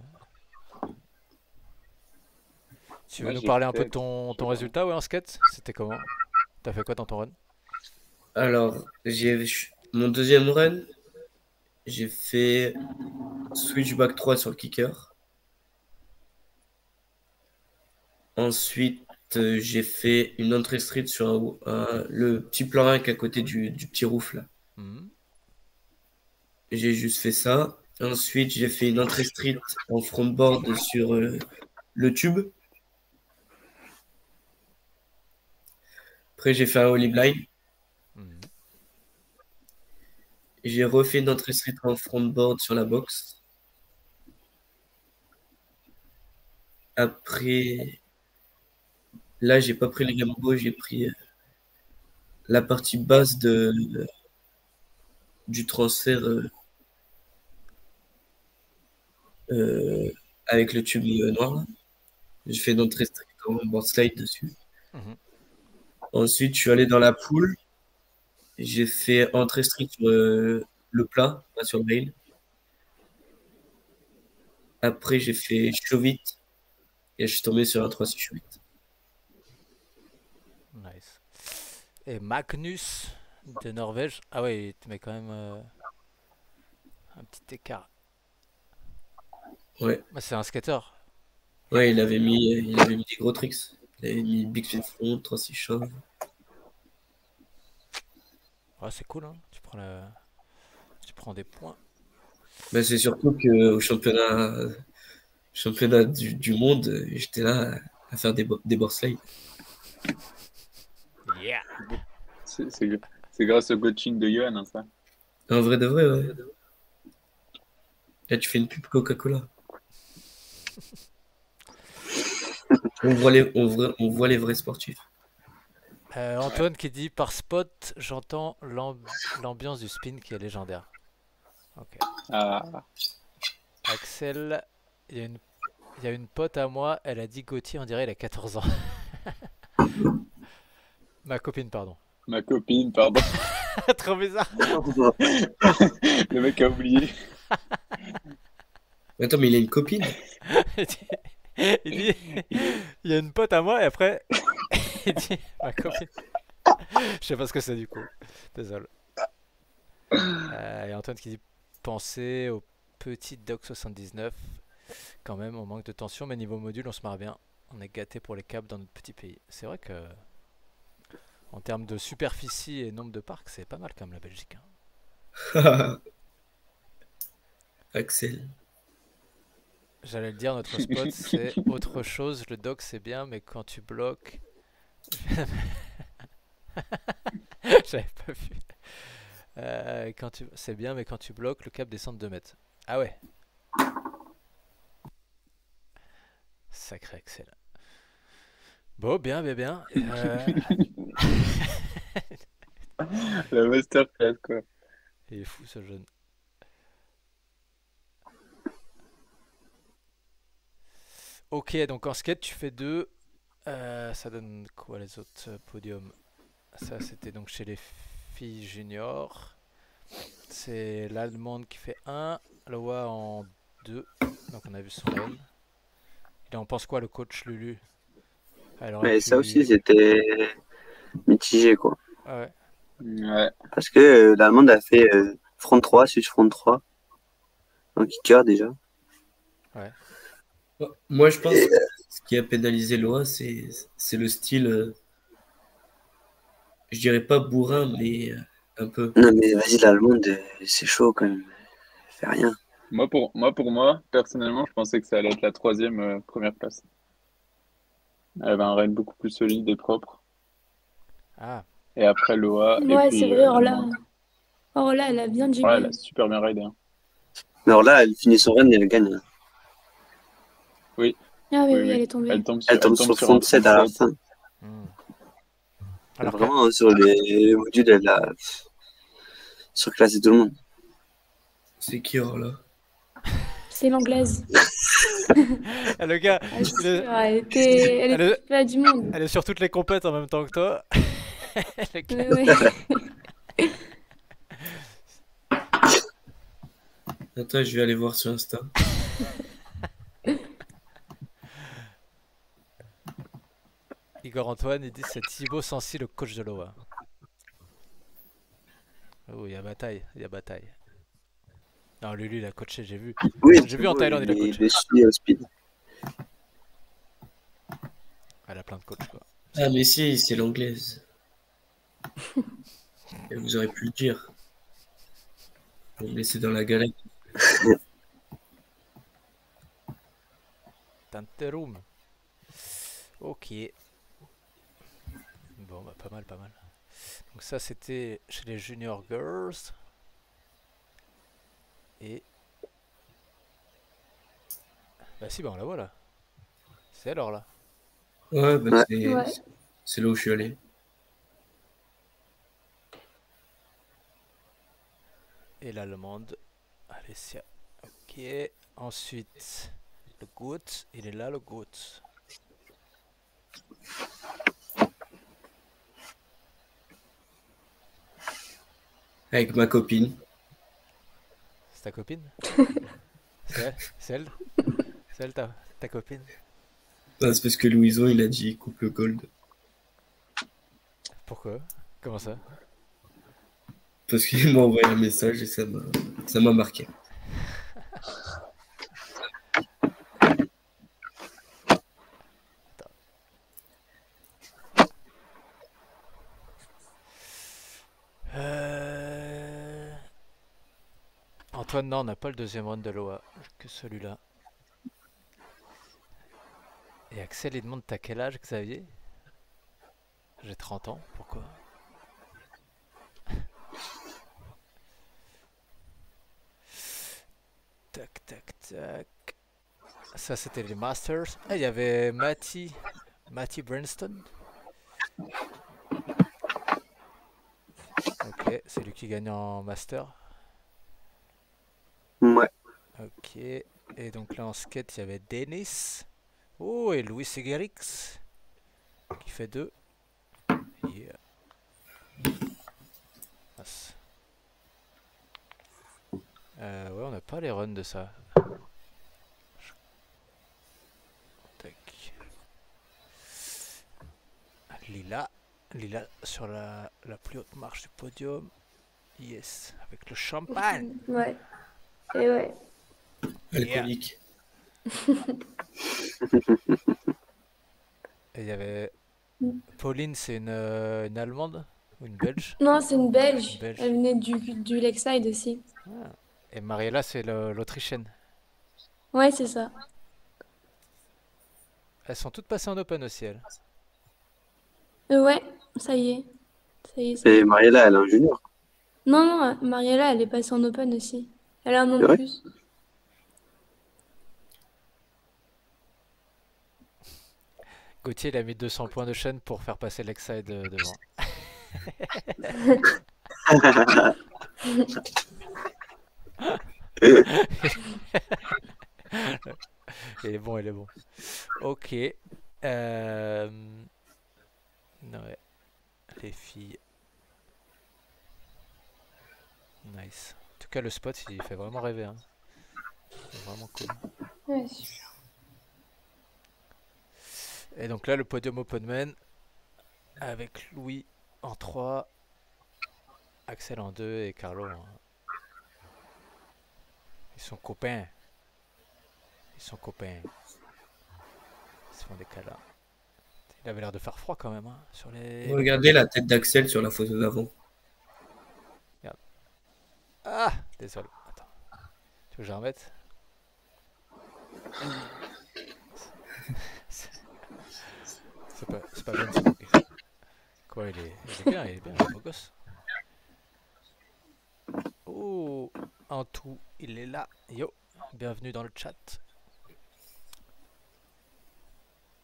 S1: Tu veux
S2: moi,
S1: nous
S2: j'ai
S1: parler un peu de
S2: peut-être,
S1: ton
S2: je sais pas.
S1: résultat ouais, en skate? C'était comment? T'as fait quoi dans ton run?
S5: Alors, mon deuxième run, j'ai fait switchback 3 sur le kicker. Ensuite, j'ai fait une entrée street sur le petit plan 1 qui est à côté du petit roof là.
S1: Mhm.
S5: J'ai juste fait ça. Ensuite, j'ai fait une entrée street en frontboard sur le tube. Après, j'ai fait un holly blind.
S1: Mhm.
S5: J'ai refait une entrée street en frontboard sur la box. Après, là, j'ai pas pris le gambo, j'ai pris la partie basse du transfert avec le tube noir. Là. J'ai fait une entrée street en board slide dessus.
S1: Mhm.
S5: Ensuite, je suis allé dans la poule. J'ai fait entrée street sur le plat, pas sur le rail. Après, j'ai fait Chovit et je suis tombé sur un 3-6 Chovit.
S1: Nice. Et Magnus de Norvège. Ah ouais, tu mets quand même un petit écart.
S5: Ouais.
S1: Bah, c'est un skater.
S5: Ouais, il avait mis des gros tricks. Il avait mis Big Spin Front, 3-6 Chauve.
S1: Ouais, c'est cool, hein. Tu prends des points.
S5: Bah, c'est surtout qu'au championnat du monde, j'étais là à faire des board slides.
S1: Yeah.
S2: C'est grâce au coaching de Johan, hein, ça.
S5: En vrai de vrai, ouais. Là, tu fais une pub Coca-Cola. On voit les vrais sportifs.
S1: Antoine qui dit par spot, j'entends l'ambiance du spin qui est légendaire. Ok.
S2: Ah.
S1: Axel, il y a une pote à moi, elle a dit Gauthier, on dirait il a 14 ans. Ma copine, pardon.
S2: Ma copine, pardon.
S1: Trop bizarre.
S2: Le mec a oublié.
S5: Attends, mais il a une copine.
S1: Il dit, il y a une pote à moi et après, il dit ma copine. Je sais pas ce que c'est du coup. Désolé. Et Antoine qui dit pensez au petit Doc 79. Quand même, on manque de tension, mais niveau module, on se marre bien. On est gâté pour les câbles dans notre petit pays. C'est vrai que en termes de superficie et nombre de parcs, c'est pas mal comme la Belgique. Hein.
S5: Axel.
S1: J'allais le dire, notre spot c'est autre chose. Le dock c'est bien, mais quand tu bloques. J'avais pas vu. C'est bien, mais quand tu bloques, le cap descend de 2 mètres. Ah ouais. Sacré Axel. Bon, bien.
S2: La masterclass, quoi.
S1: Il est fou ce jeune. Ok, donc en skate, tu fais 2. Ça donne quoi les autres podiums? Ça, c'était donc chez les filles juniors. C'est l'allemande qui fait 1. Loa en 2. Donc on a vu son run. Et on pense quoi, le coach Lulu? Alors,
S3: Mais ça aussi, c'était mitigé, quoi.
S1: Ouais.
S2: Ouais.
S3: Parce que l'allemande a fait front 3, switch front 3. En kicker déjà.
S1: Ouais.
S5: Moi, je pense que ce qui a pénalisé Loa, c'est le style, je dirais pas bourrin, mais un peu.
S3: Non, mais vas-y, l'allemande, c'est chaud quand même. Elle fait rien.
S2: Moi, personnellement, je pensais que ça allait être la 3e première place. Elle avait un raid beaucoup plus solide et propre.
S1: Ah.
S2: Et après Loa.
S4: Ouais,
S2: et puis,
S4: c'est vrai, Orla, elle a bien jiggé.
S2: Ouais, elle a super bien raidé. Hein.
S3: Mais alors là, elle finit son run et elle gagne.
S2: Oui.
S4: Ah oui, elle est tombée.
S3: Elle tombe sur front 7 à la fin. Alors vraiment, sur les modules, elle a surclassé tout le monde.
S5: C'est qui, Orla?
S4: C'est l'anglaise.
S1: Le gars,
S4: elle était pas du monde.
S1: Elle est sur toutes les compètes en même temps que toi.
S5: Attends, je vais aller voir sur Insta.
S1: Igor Antoine, il dit c'est Thibaut Sancy, le coach de l'OA. Oh, il y a bataille, il y a bataille. Non, Lulu, il a coaché, j'ai vu.
S3: Oui,
S1: J'ai vu en Thaïlande, il a coaché.
S3: est suivi au speed.
S1: Elle a plein de coachs, quoi.
S5: Ah, mais si, c'est l'anglaise. Et vous aurez pu le dire. Vous me laissez dans la galette.
S1: Tanterum. Ok. Bon, bah, pas mal, pas mal. Donc ça, c'était chez les Junior Girls. Et... Bah si, bah on la voit là. C'est alors là.
S5: Ouais, bah
S3: Ouais.
S5: c'est là où je suis allé.
S1: Et l'allemande, Alessia. Ok. Ensuite, le GOAT. Il est là, le GOAT.
S5: Avec ma copine.
S1: C'est ta copine? C'est elle? C'est elle ta copine?
S5: Non, c'est parce que Louison, il a dit coupe le gold.
S1: Pourquoi? Comment ça?
S5: Parce qu'il m'a envoyé un message et ça m'a marqué.
S1: Antoine, non, on n'a pas le deuxième round de l'OA, que celui-là. Et Axel, il demande t'as quel âge, Xavier? J'ai 30 ans, pourquoi? Tac, tac, tac. Ça, c'était les Masters. Ah, il y avait Matty Branston. Ok, c'est lui qui gagne en Master.
S3: Ouais.
S1: Ok, et donc là en skate, il y avait Dennis. Oh, et Louis Segerix qui fait 2. Yeah. Nice. Ouais, on n'a pas les runs de ça. Tac. Lila sur la plus haute marche du podium. Yes, avec le champagne.
S4: Ouais. Et ouais.
S5: Alcoolique.
S1: Et il y avait Pauline, c'est une Allemande ou une Belge?
S4: Non, c'est une Belge.
S1: Une Belge.
S4: Elle venait du Lakeside aussi.
S1: Ah. Et Mariella, c'est l'Autrichienne.
S4: Ouais, c'est ça.
S1: Elles sont toutes passées en Open aussi, elles.
S4: Ouais, ça y est. Ça y est, ça y
S3: Et
S4: est.
S3: Mariella, elle est un junior.
S4: Non, non, Mariella, elle est passée en Open aussi. Elle a un an
S3: C'est
S4: de
S3: vrai?
S4: plus.
S1: Gauthier, il a mis 200 points de chaîne pour faire passer Lakeside devant. Il est bon, il est bon. Ok. Ouais. Les filles. Nice. En tout cas, le spot, il fait vraiment rêver. Hein. C'est vraiment cool.
S4: Ouais, super.
S1: Et donc là, le podium Openman avec Louis en 3, Axel en 2 et Carlo en... Ils sont copains. Ils sont copains. Ils se font des câlins. Il avait l'air de faire froid quand même. Hein, sur les...
S5: Regardez la tête d'Axel sur la photo d'avant.
S1: Regarde. Ah, désolé. Attends. Tu veux que je remette? C'est pas bien de se moquer. Quoi, il est bien, il est bien, il est beau gosse. Oh, en tout, il est là. Yo, bienvenue dans le chat.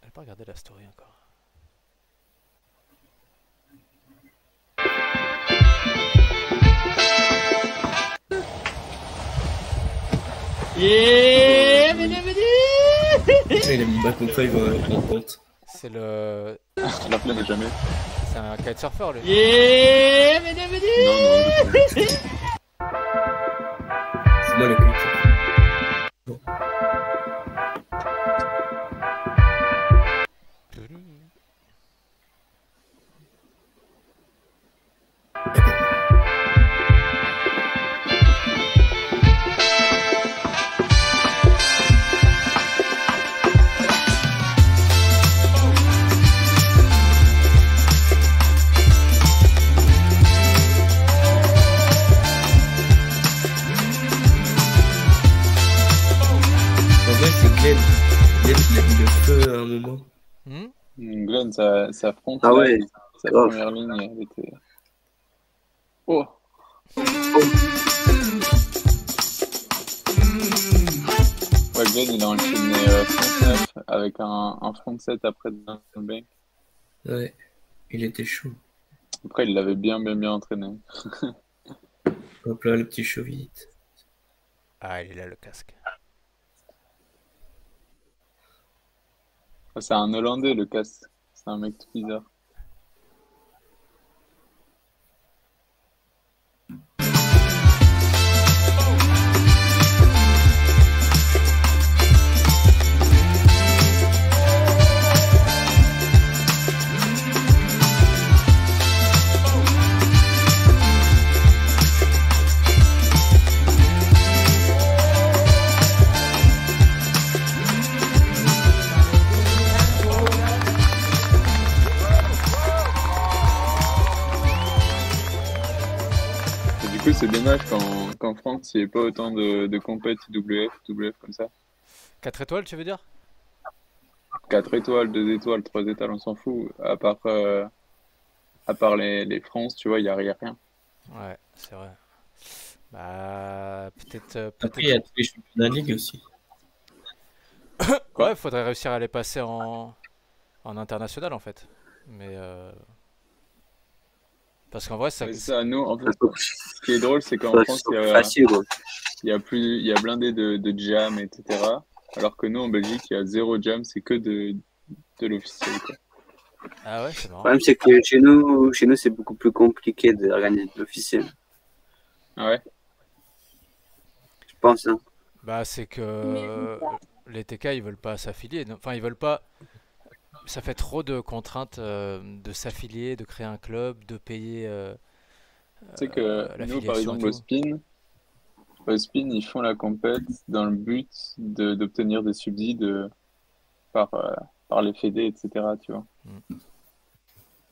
S1: Elle n'a pas regardé la story encore.
S5: Yeah, il a mis back on five en compte.
S1: C'est le...
S2: Tu l'as fait jamais.
S1: C'est un kitesurfer, lui.
S5: Yeah,
S2: Non, non,
S5: c'est moi le kite. Bon. Glenn, il a mis le feu à un moment.
S2: Glenn, sa front
S3: Ah ouais,
S2: line, sa
S3: grave.
S2: première ligne, elle était. Oh! Ouais, Glenn, il a enchaîné front 9 avec un front 7 après dans le bank.
S5: Ouais, il était chaud.
S2: Après, il l'avait bien entraîné.
S5: Hop là, le petit chauvite.
S1: Ah, il est là le casque.
S2: C'est un Hollandais, le casque. C'est un mec tout bizarre. Et du coup, c'est dommage qu'en France, il n'y ait pas autant de compètes WF comme ça.
S1: 4 étoiles, tu veux dire?
S2: 4 étoiles, 2 étoiles, 3 étoiles, on s'en fout. À part les France, tu vois, il n'y a rien.
S1: Ouais, c'est vrai. Bah,
S5: Après, il y a tous les championnats de ligue aussi.
S1: Ouais, faudrait réussir à les passer en international en fait. Mais parce qu'en vrai, ça.
S2: C'est ça, nous, en fait, ce qui est drôle, c'est qu'en
S3: Ouais,
S2: France,
S3: c'est facile, quoi.
S2: il y a blindé de jam, etc. Alors que nous, en Belgique, il y a 0 jam, c'est que de l'officiel, quoi.
S1: Ah ouais, c'est
S3: Le
S1: marrant.
S3: problème, c'est que chez nous, c'est beaucoup plus compliqué d'organiser de l'officiel.
S2: Ah ouais?
S3: Je pense, hein.
S1: Bah, c'est que les TK ils veulent pas s'affilier. Enfin, ils veulent pas. Ça fait trop de contraintes de s'affilier, de créer un club, de payer
S2: Tu sais que nous, par
S1: l'affiliation et
S2: exemple,
S1: tout.
S2: au spin, ils font la compète dans le but d'obtenir des subsides par les fédés, etc. Tu vois.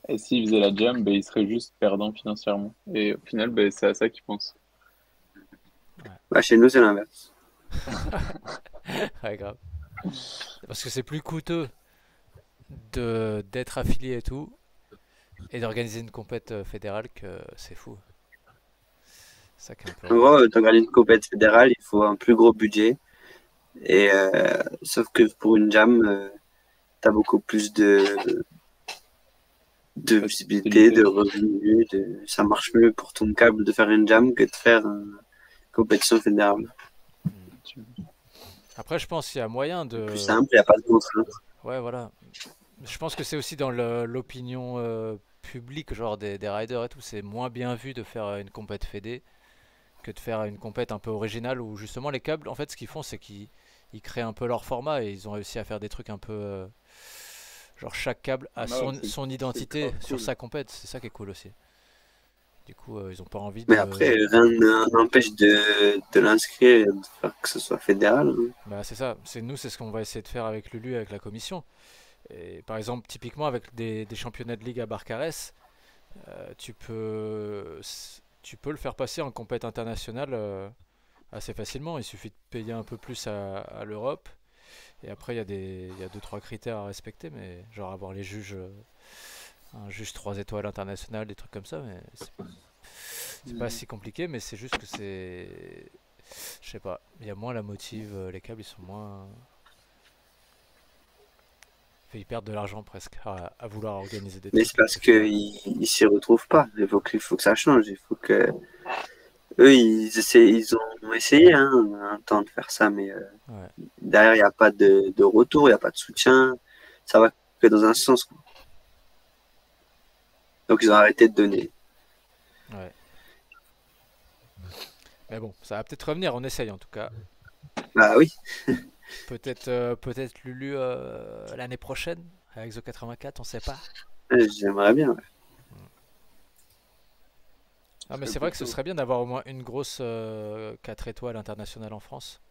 S2: Et s'ils faisaient la jam, ben, ils seraient juste perdants financièrement. Et au final, ben, c'est à ça qu'ils pensent.
S3: Bah, chez nous, c'est l'inverse.
S1: Ouais, grave. Parce que c'est plus coûteux d'être affilié et tout, et d'organiser une compète fédérale que c'est fou. C'est ça qui est un peu.
S3: En gros, tu organises une compétition fédérale, il faut un plus gros budget. Et sauf que pour une jam, tu as beaucoup plus de visibilité, de revenus. Ça marche mieux pour ton câble de faire une jam que de faire une compétition fédérale.
S1: Après, je pense qu'il y a moyen de.
S3: Plus simple, il n'y a pas de contraintes.
S1: Ouais, voilà. Je pense que c'est aussi dans l'opinion publique, genre des riders et tout. C'est moins bien vu de faire une compète fédé que de faire une compète un peu originale où justement les câbles, en fait, ce qu'ils font, c'est qu'ils créent un peu leur format et ils ont réussi à faire des trucs un peu. Genre chaque câble a son identité sur sa compète. C'est ça qui est cool aussi. Du coup, ils ont pas envie de.
S3: Mais après, rien n'empêche de l'inscrire et de faire que ce soit fédéral. Hein.
S1: Bah, c'est ça. C'est ce qu'on va essayer de faire avec Lulu, avec la commission. Et par exemple, typiquement avec des championnats de ligue à Barcarès, tu peux le faire passer en compète internationale assez facilement. Il suffit de payer un peu plus à l'Europe. Et après, il y a 2-3 critères à respecter, mais genre avoir les juges, un juge 3 étoiles international, des trucs comme ça. Mais c'est pas si compliqué, mais c'est juste que c'est. Je sais pas, il y a moins la motive, les câbles ils sont moins. Ils perdent de l'argent presque à vouloir organiser des trucs.
S3: Mais c'est parce qu'ils s'y retrouvent pas. Il faut que ça change. Il faut que. Eux, ils ont essayé un temps de faire ça, mais derrière, il n'y a pas de retour, il n'y a pas de soutien. Ça va que dans un sens. Quoi. Donc, ils ont arrêté de donner.
S1: Ouais. Mais bon, ça va peut-être revenir, on essaye en tout cas.
S3: Bah oui.
S1: Peut-être Lulu l'année prochaine avec The 84, on sait pas.
S3: J'aimerais bien. Ouais.
S1: Ah, mais c'est vrai que ce serait bien d'avoir au moins une grosse 4 étoiles internationale en France.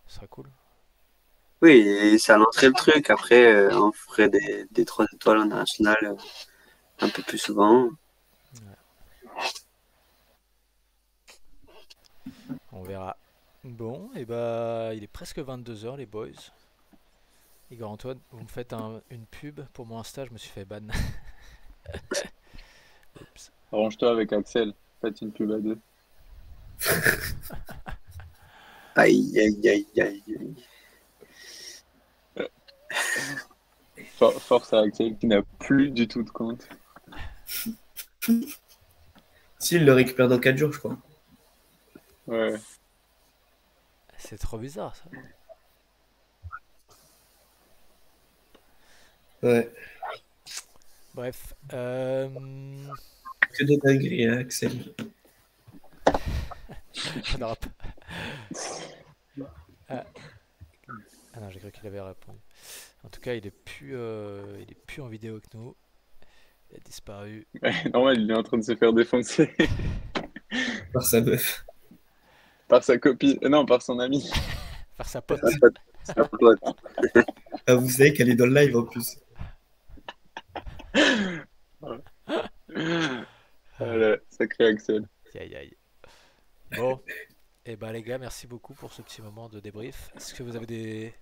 S1: Ce serait cool.
S3: Oui, et ça lancerait le truc. Après, on ferait des 3 étoiles internationales un peu plus souvent.
S1: On verra. Bon, et bah il est presque 22h les boys. Igor Antoine, vous me faites une pub pour mon Insta, je me suis fait ban. Oups.
S2: Arrange-toi avec Axel. Faites une pub à deux.
S3: Aïe, aïe, aïe, aïe, aïe.
S2: Force à Axel qui n'a plus du tout de compte.
S5: Si, il le récupère dans 4 jours, je crois.
S2: Ouais.
S1: C'est trop bizarre ça.
S5: Ouais.
S1: Bref.
S5: Que des dingueries, hein, Axel.
S1: On aura pas- Ah. Ah non, j'ai cru qu'il avait répondu. En tout cas, il est plus en vidéo que nous. Il a disparu.
S2: Normal, il est en train de se faire défoncer
S5: Par sa meuf.
S2: par sa copine. Non, par son ami.
S1: Par sa pote.
S3: Sa pote.
S5: Ah, vous savez qu'elle est dans le live en plus.
S2: Voilà, sacré Axel.
S1: Aïe aïe. Bon. Et bah les gars, merci beaucoup pour ce petit moment de débrief. Est-ce que vous avez des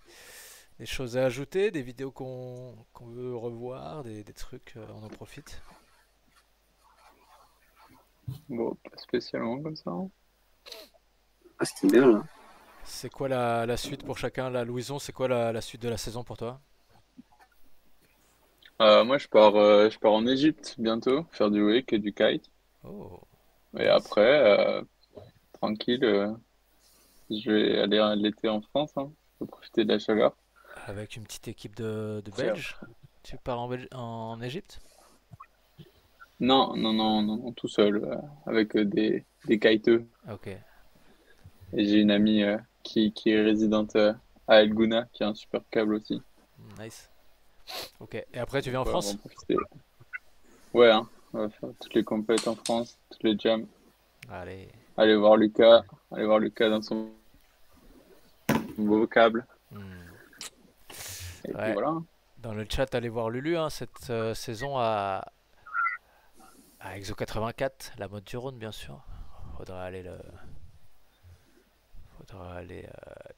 S1: choses à ajouter, des vidéos qu'on veut revoir, des trucs, on en profite?
S2: Bon, pas spécialement comme ça.
S3: Ah, c'était bien là.
S1: C'est quoi la suite pour chacun? Là, Louison, c'est quoi la suite de la saison pour toi?
S2: Moi, je pars en Égypte bientôt, faire du wake et du kite.
S1: Oh,
S2: Et après, tranquille, je vais aller l'été en France, hein. Je vais profiter de la chaleur.
S1: avec une petite équipe de Belges? Tu pars en Égypte?
S2: Non, non, non, non, tout seul, avec des kiteux.
S1: Ok.
S2: Et j'ai une amie qui est résidente à El Gouna, qui a un super câble aussi.
S1: Nice. Ok. Et après, tu viens en
S2: Ouais, on va
S1: France?
S2: en profiter. Ouais, hein, on va faire toutes les compètes en France, toutes les jams.
S1: Allez.
S2: Aller voir Lucas dans son beau câble. Et puis
S1: Ouais.
S2: voilà.
S1: Dans le chat, allez voir Lulu, hein, cette saison à Exo 84, la mode du Rhône, bien sûr. Faudra aller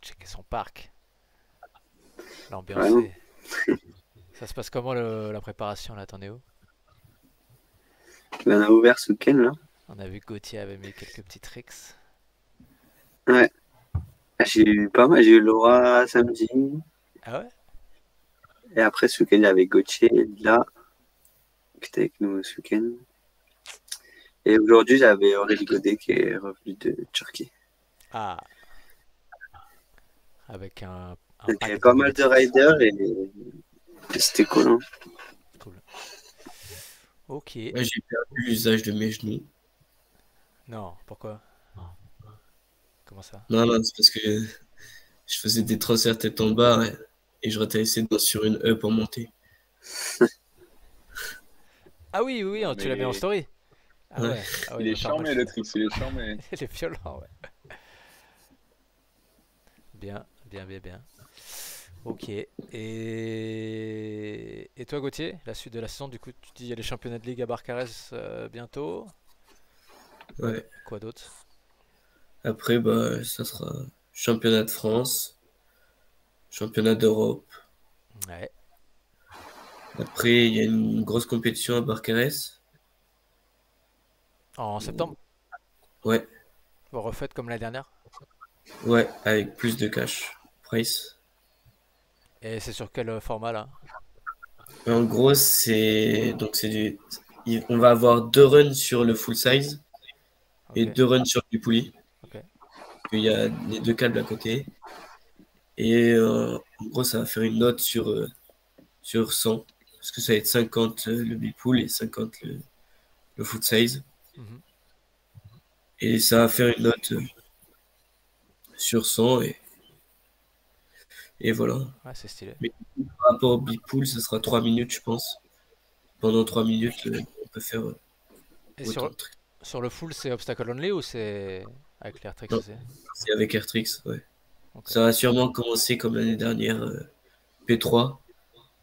S1: checker son parc, l'ambiancer. Ça se passe comment la préparation là? Attendez où?
S3: On a ouvert ce week-end là.
S1: On a vu que Gauthier avait mis quelques petits tricks.
S3: Ouais. J'ai eu pas mal. J'ai eu Laura samedi.
S1: Ah ouais?
S3: Et après ce week-end, il y avait Gauthier là, qui était avec nous ce week-end. Et aujourd'hui, j'avais Aurélie Godet qui est revenu de Turquie.
S1: Ah. Avec un
S3: Il y
S1: pack
S3: avait pas mal de
S1: Mimetics.
S3: riders et c'était cool. Hein.
S1: Cool. Ok.
S5: Ouais, j'ai perdu l'usage de mes genoux.
S1: Non, pourquoi? Comment ça?
S5: Non, non, c'est parce que je faisais des transferts tête en bas et je ratterrissais sur une E pour monter.
S1: Ah oui, oui, oui, tu l'as mis en
S2: Mais
S1: story. Ah
S5: Ouais.
S1: ouais. Ah ouais,
S2: il est
S1: il va faire mal.
S2: charmé le trick, il est charmé.
S1: Il est violent, ouais. Bien, bien, bien, bien. Ok. Et toi, Gauthier, la suite de la saison, du coup, tu dis il y a les championnats de ligue à Barcarès bientôt.
S5: Ouais.
S1: Quoi d'autre?
S5: Après, bah, ça sera championnat de France, championnat d'Europe.
S1: Ouais.
S5: Après, il y a une grosse compétition à Barcarès.
S1: En septembre?
S5: Ouais,
S1: Vous refaites comme la dernière?
S5: ouais, avec plus de cash price.
S1: Et c'est sur quel format là?
S5: En gros, on va avoir 2 runs sur le full size et
S1: Ok.
S5: 2 runs sur du poulie.
S1: Ok.
S5: Il y a les 2 câbles à côté. Et en gros, ça va faire une note sur 100. Parce que ça va être 50 le big pool et 50 le full size.
S1: Mhm.
S5: Et ça va faire une note sur 100 et voilà.
S1: Ouais, c'est stylé.
S5: Mais par rapport au big pool, ça sera 3 minutes, je pense. Pendant 3 minutes, on peut faire
S1: Et
S5: autant de trucs.
S1: sur le full, c'est obstacle only ou c'est avec les tricks
S5: Non,
S1: aussi?
S5: c'est avec Airtrix, ouais.
S1: Ok.
S5: Ça va sûrement commencer comme l'année dernière, P3,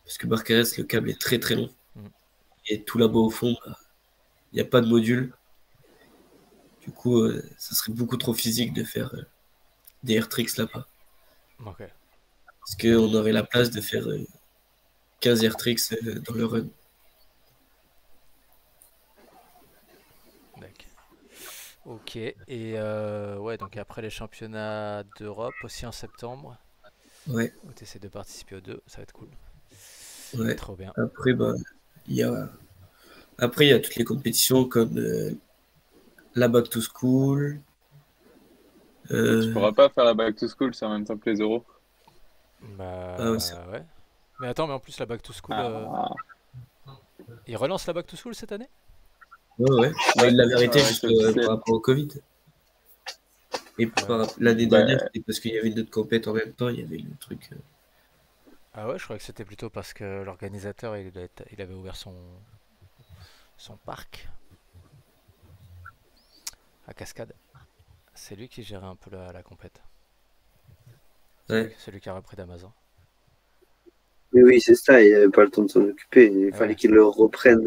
S5: parce que Barcarès, le câble est très très long.
S1: Mhm.
S5: Et tout là-bas au fond, bah, il n'y a pas de module. Du coup, ça serait beaucoup trop physique de faire des Airtrix là-bas.
S1: Ok.
S5: Parce qu'on aurait la place de faire 15 air tricks dans le run.
S1: D'accord. Ok, et ouais, donc après les championnats d'Europe aussi en septembre,
S5: Ouais,
S1: où tu essaies de participer aux deux, ça va être cool.
S5: ouais.
S1: Trop bien.
S5: Après, il y a... Après, il y a toutes les compétitions comme la Back to School.
S2: Tu pourras pas faire la back to school, c'est en même temps que les euros.
S1: Bah
S5: Ah ouais,
S1: ouais. Mais attends, mais en plus la Back to School,
S2: Ah,
S1: ils relancent la Back to School cette année?
S5: ouais. Bah, il l'avait arrêté
S2: ouais,
S5: juste
S2: c'est officiel.
S5: par rapport au Covid. Et l'année
S2: Bah,
S5: dernière, c'était parce qu'il y avait une autre compète en même temps, il y avait le truc.
S1: Ah ouais, je croyais que c'était plutôt parce que l'organisateur il avait ouvert son parc à Cascade. C'est lui qui gérait un peu la compète.
S5: Ouais.
S1: Celui qui a repris d'Amazon.
S3: Mais oui, c'est ça, il n'avait pas le temps de s'en occuper. Il fallait
S1: Ouais.
S3: qu'il le reprenne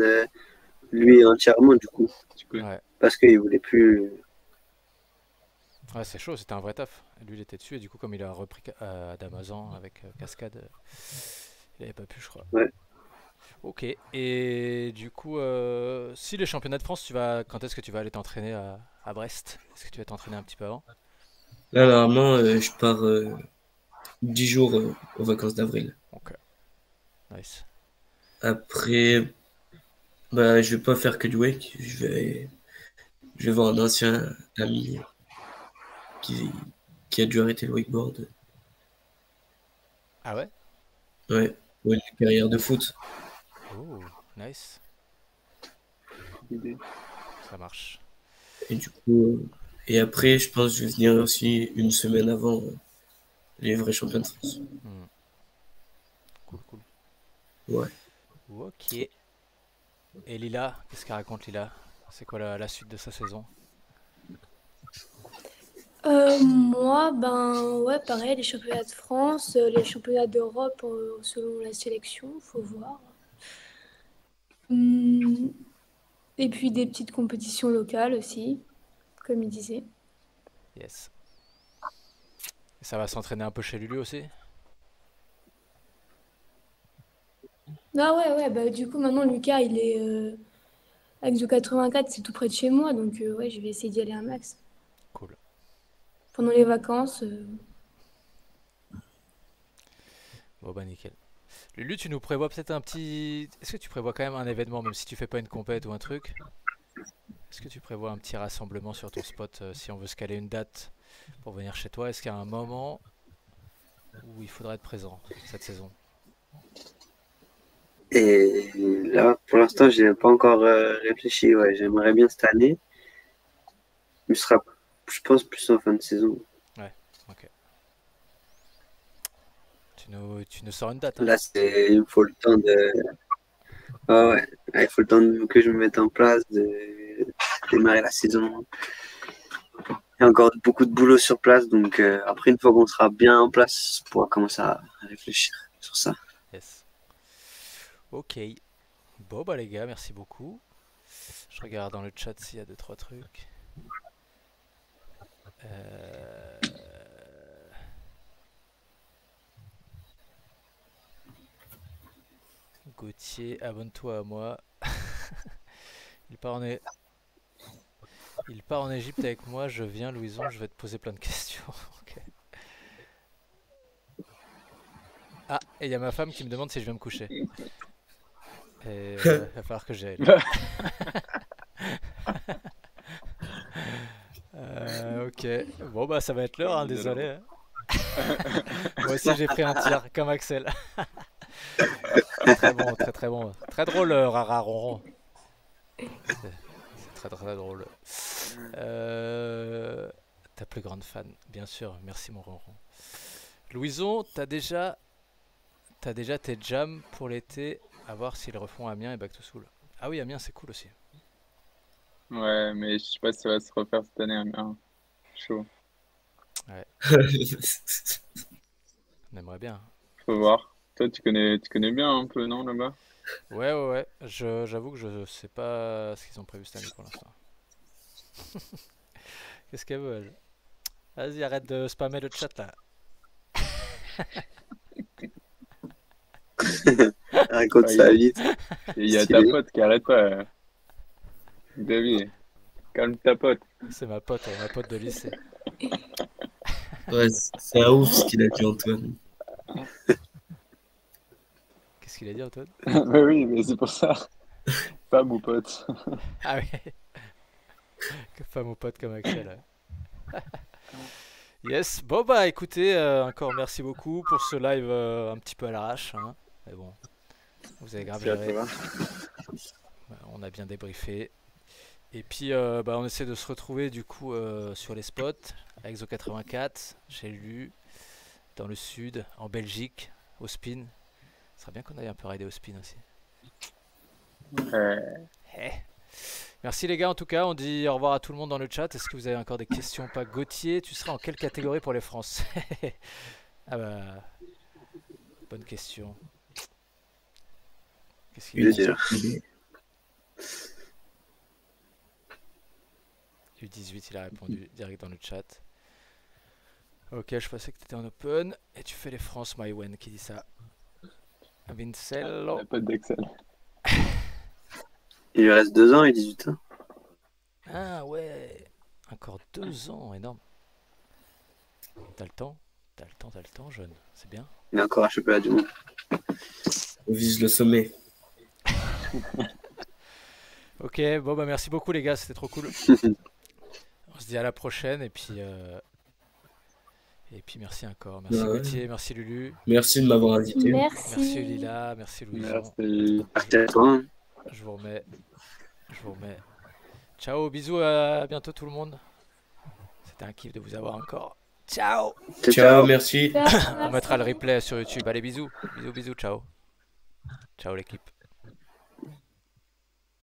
S3: lui entièrement, du coup.
S1: Ouais.
S3: Parce qu'il voulait plus.
S1: Ouais, c'est chaud, c'était un vrai taf. Lui, il était dessus, et du coup, comme il a repris d'Amazon avec Cascade, il avait pas pu, je crois.
S3: Ouais.
S1: Ok, et du coup, si les championnats de France, quand est-ce que tu vas aller t'entraîner à Brest? Est-ce que tu vas t'entraîner un petit peu avant?
S5: Là, normalement, je pars 10 jours aux vacances d'avril.
S1: Ok, nice.
S5: Après, je vais pas faire que du wake. Je vais voir un ancien ami qui a dû arrêter le wakeboard.
S1: Ah ouais?
S5: Ouais, pour une carrière de foot.
S1: Oh, nice. Ça marche.
S5: Et du coup, et après, je pense que je vais venir aussi une semaine avant les vrais champions de France.
S1: Cool, cool.
S5: Ouais.
S1: Ok. Et Lila, qu'est-ce qu'elle raconte Lila? C'est quoi la suite de sa saison?
S4: Moi, ben ouais, pareil, les championnats de France, les championnats d'Europe selon la sélection, faut voir. Et puis des petites compétitions locales aussi, comme il disait.
S1: Yes. Et ça va s'entraîner un peu chez Lulu aussi?
S4: Ah ouais, bah du coup maintenant Lucas il est avec Zoo 84, c'est tout près de chez moi, donc ouais, je vais essayer d'y aller un max.
S1: Cool.
S4: Pendant les vacances.
S1: Bon bah nickel. Lulu, tu nous prévois peut-être un petit... Est-ce que tu prévois quand même un événement, même si tu fais pas une compète ou un truc? Est-ce que tu prévois un petit rassemblement sur ton spot si on veut se caler une date pour venir chez toi? Est-ce qu'il y a un moment où il faudra être présent cette saison?
S3: Et là, pour l'instant, je n'ai pas encore réfléchi. Ouais, j'aimerais bien cette année. Mais ce sera, je pense, plus en fin de saison.
S1: Ouais, ok. Tu nous sors une date, hein?
S3: Là, il faut le temps de. Ah ouais, il faut le temps que je me mette en place, de démarrer la saison. Il y a encore beaucoup de boulot sur place, donc après, une fois qu'on sera bien en place, on pourra commencer à réfléchir sur ça.
S1: Yes. Ok. Bon bah les gars, merci beaucoup. Je regarde dans le chat s'il y a 2-3 trucs. Gauthier, abonne-toi à moi. Il part en Égypte avec moi, je viens Louison, je vais te poser plein de questions. Ok. Ah, et il y a ma femme qui me demande si je viens me coucher. Et il va falloir que j'aille. Ok, bon bah ça va être l'heure, hein, désolé. Moi aussi j'ai pris un tir, comme Axel. Très bon, très bon. Très drôle, Rara Ronron. C'est très très drôle. Ta plus grande fan, bien sûr, merci mon Ronron. Louison, t'as déjà tes jams pour l'été, à voir s'ils refont Amiens et Back to School. Ah oui, Amiens c'est cool aussi.
S2: Ouais, mais je sais pas si ça va se refaire cette année, hein. Chaud.
S1: Ouais. On aimerait bien.
S2: Faut voir. Toi, tu connais bien un peu, non, là-bas?
S1: Ouais. J'avoue que je sais pas ce qu'ils ont prévu cette année pour l'instant. Qu'est-ce qu'elle veut, elle? Vas-y, arrête de spammer le chat là.
S3: Raconte ça vite.
S2: Il y a ta pote qui arrête pas. David, calme ta pote.
S1: C'est ma pote de lycée.
S5: Ouais, c'est un ouf ce qu'il a dit, Antoine.
S1: Qu'est-ce qu'il a dit, Antoine?
S2: Mais oui, mais c'est pour ça. Femme ou pote.
S1: Ah oui. Que femme ou pote comme Axel. Ouais. Yes, bon bah écoutez, encore merci beaucoup pour ce live un petit peu à l'arrache, hein. Mais bon, vous avez grave géré. On a bien débriefé. Et puis bah, on essaie de se retrouver du coup sur les spots avec Zo 84, j'ai lu, dans le sud, en Belgique, au spin. Ce serait bien qu'on aille un peu rider au spin aussi. Eh. Merci les gars, en tout cas, on dit au revoir à tout le monde dans le chat. Est-ce que vous avez encore des questions? Pas Gauthier, tu seras en quelle catégorie pour les Français? Ah bah, bonne question. Qu'est-ce qu'il dit? U18, il a répondu direct dans le chat. Ok, je pensais que tu étais en open. Et tu fais les France, Mywen qui dit ça. Vincello.
S2: La pote d'Excel.
S3: Il lui reste 2 ans et 18 ans.
S1: Ah ouais, encore 2 ans, énorme. T'as le temps, jeune, c'est bien.
S3: Il a encore un championnat du monde.
S5: On vise le sommet.
S1: Ok, bon bah merci beaucoup les gars, c'était trop cool. On se dit à la prochaine et puis merci encore. Merci Gauthier, merci Lulu.
S5: Merci de m'avoir invité.
S1: Merci Lila, merci Louis.
S2: Merci.
S3: À toi.
S1: Je vous remets. Ciao, bisous, à bientôt tout le monde. C'était un kiff de vous avoir encore. Ciao.
S5: Ciao, merci.
S1: On mettra le replay sur YouTube. Allez, bisous, ciao. Ciao l'équipe.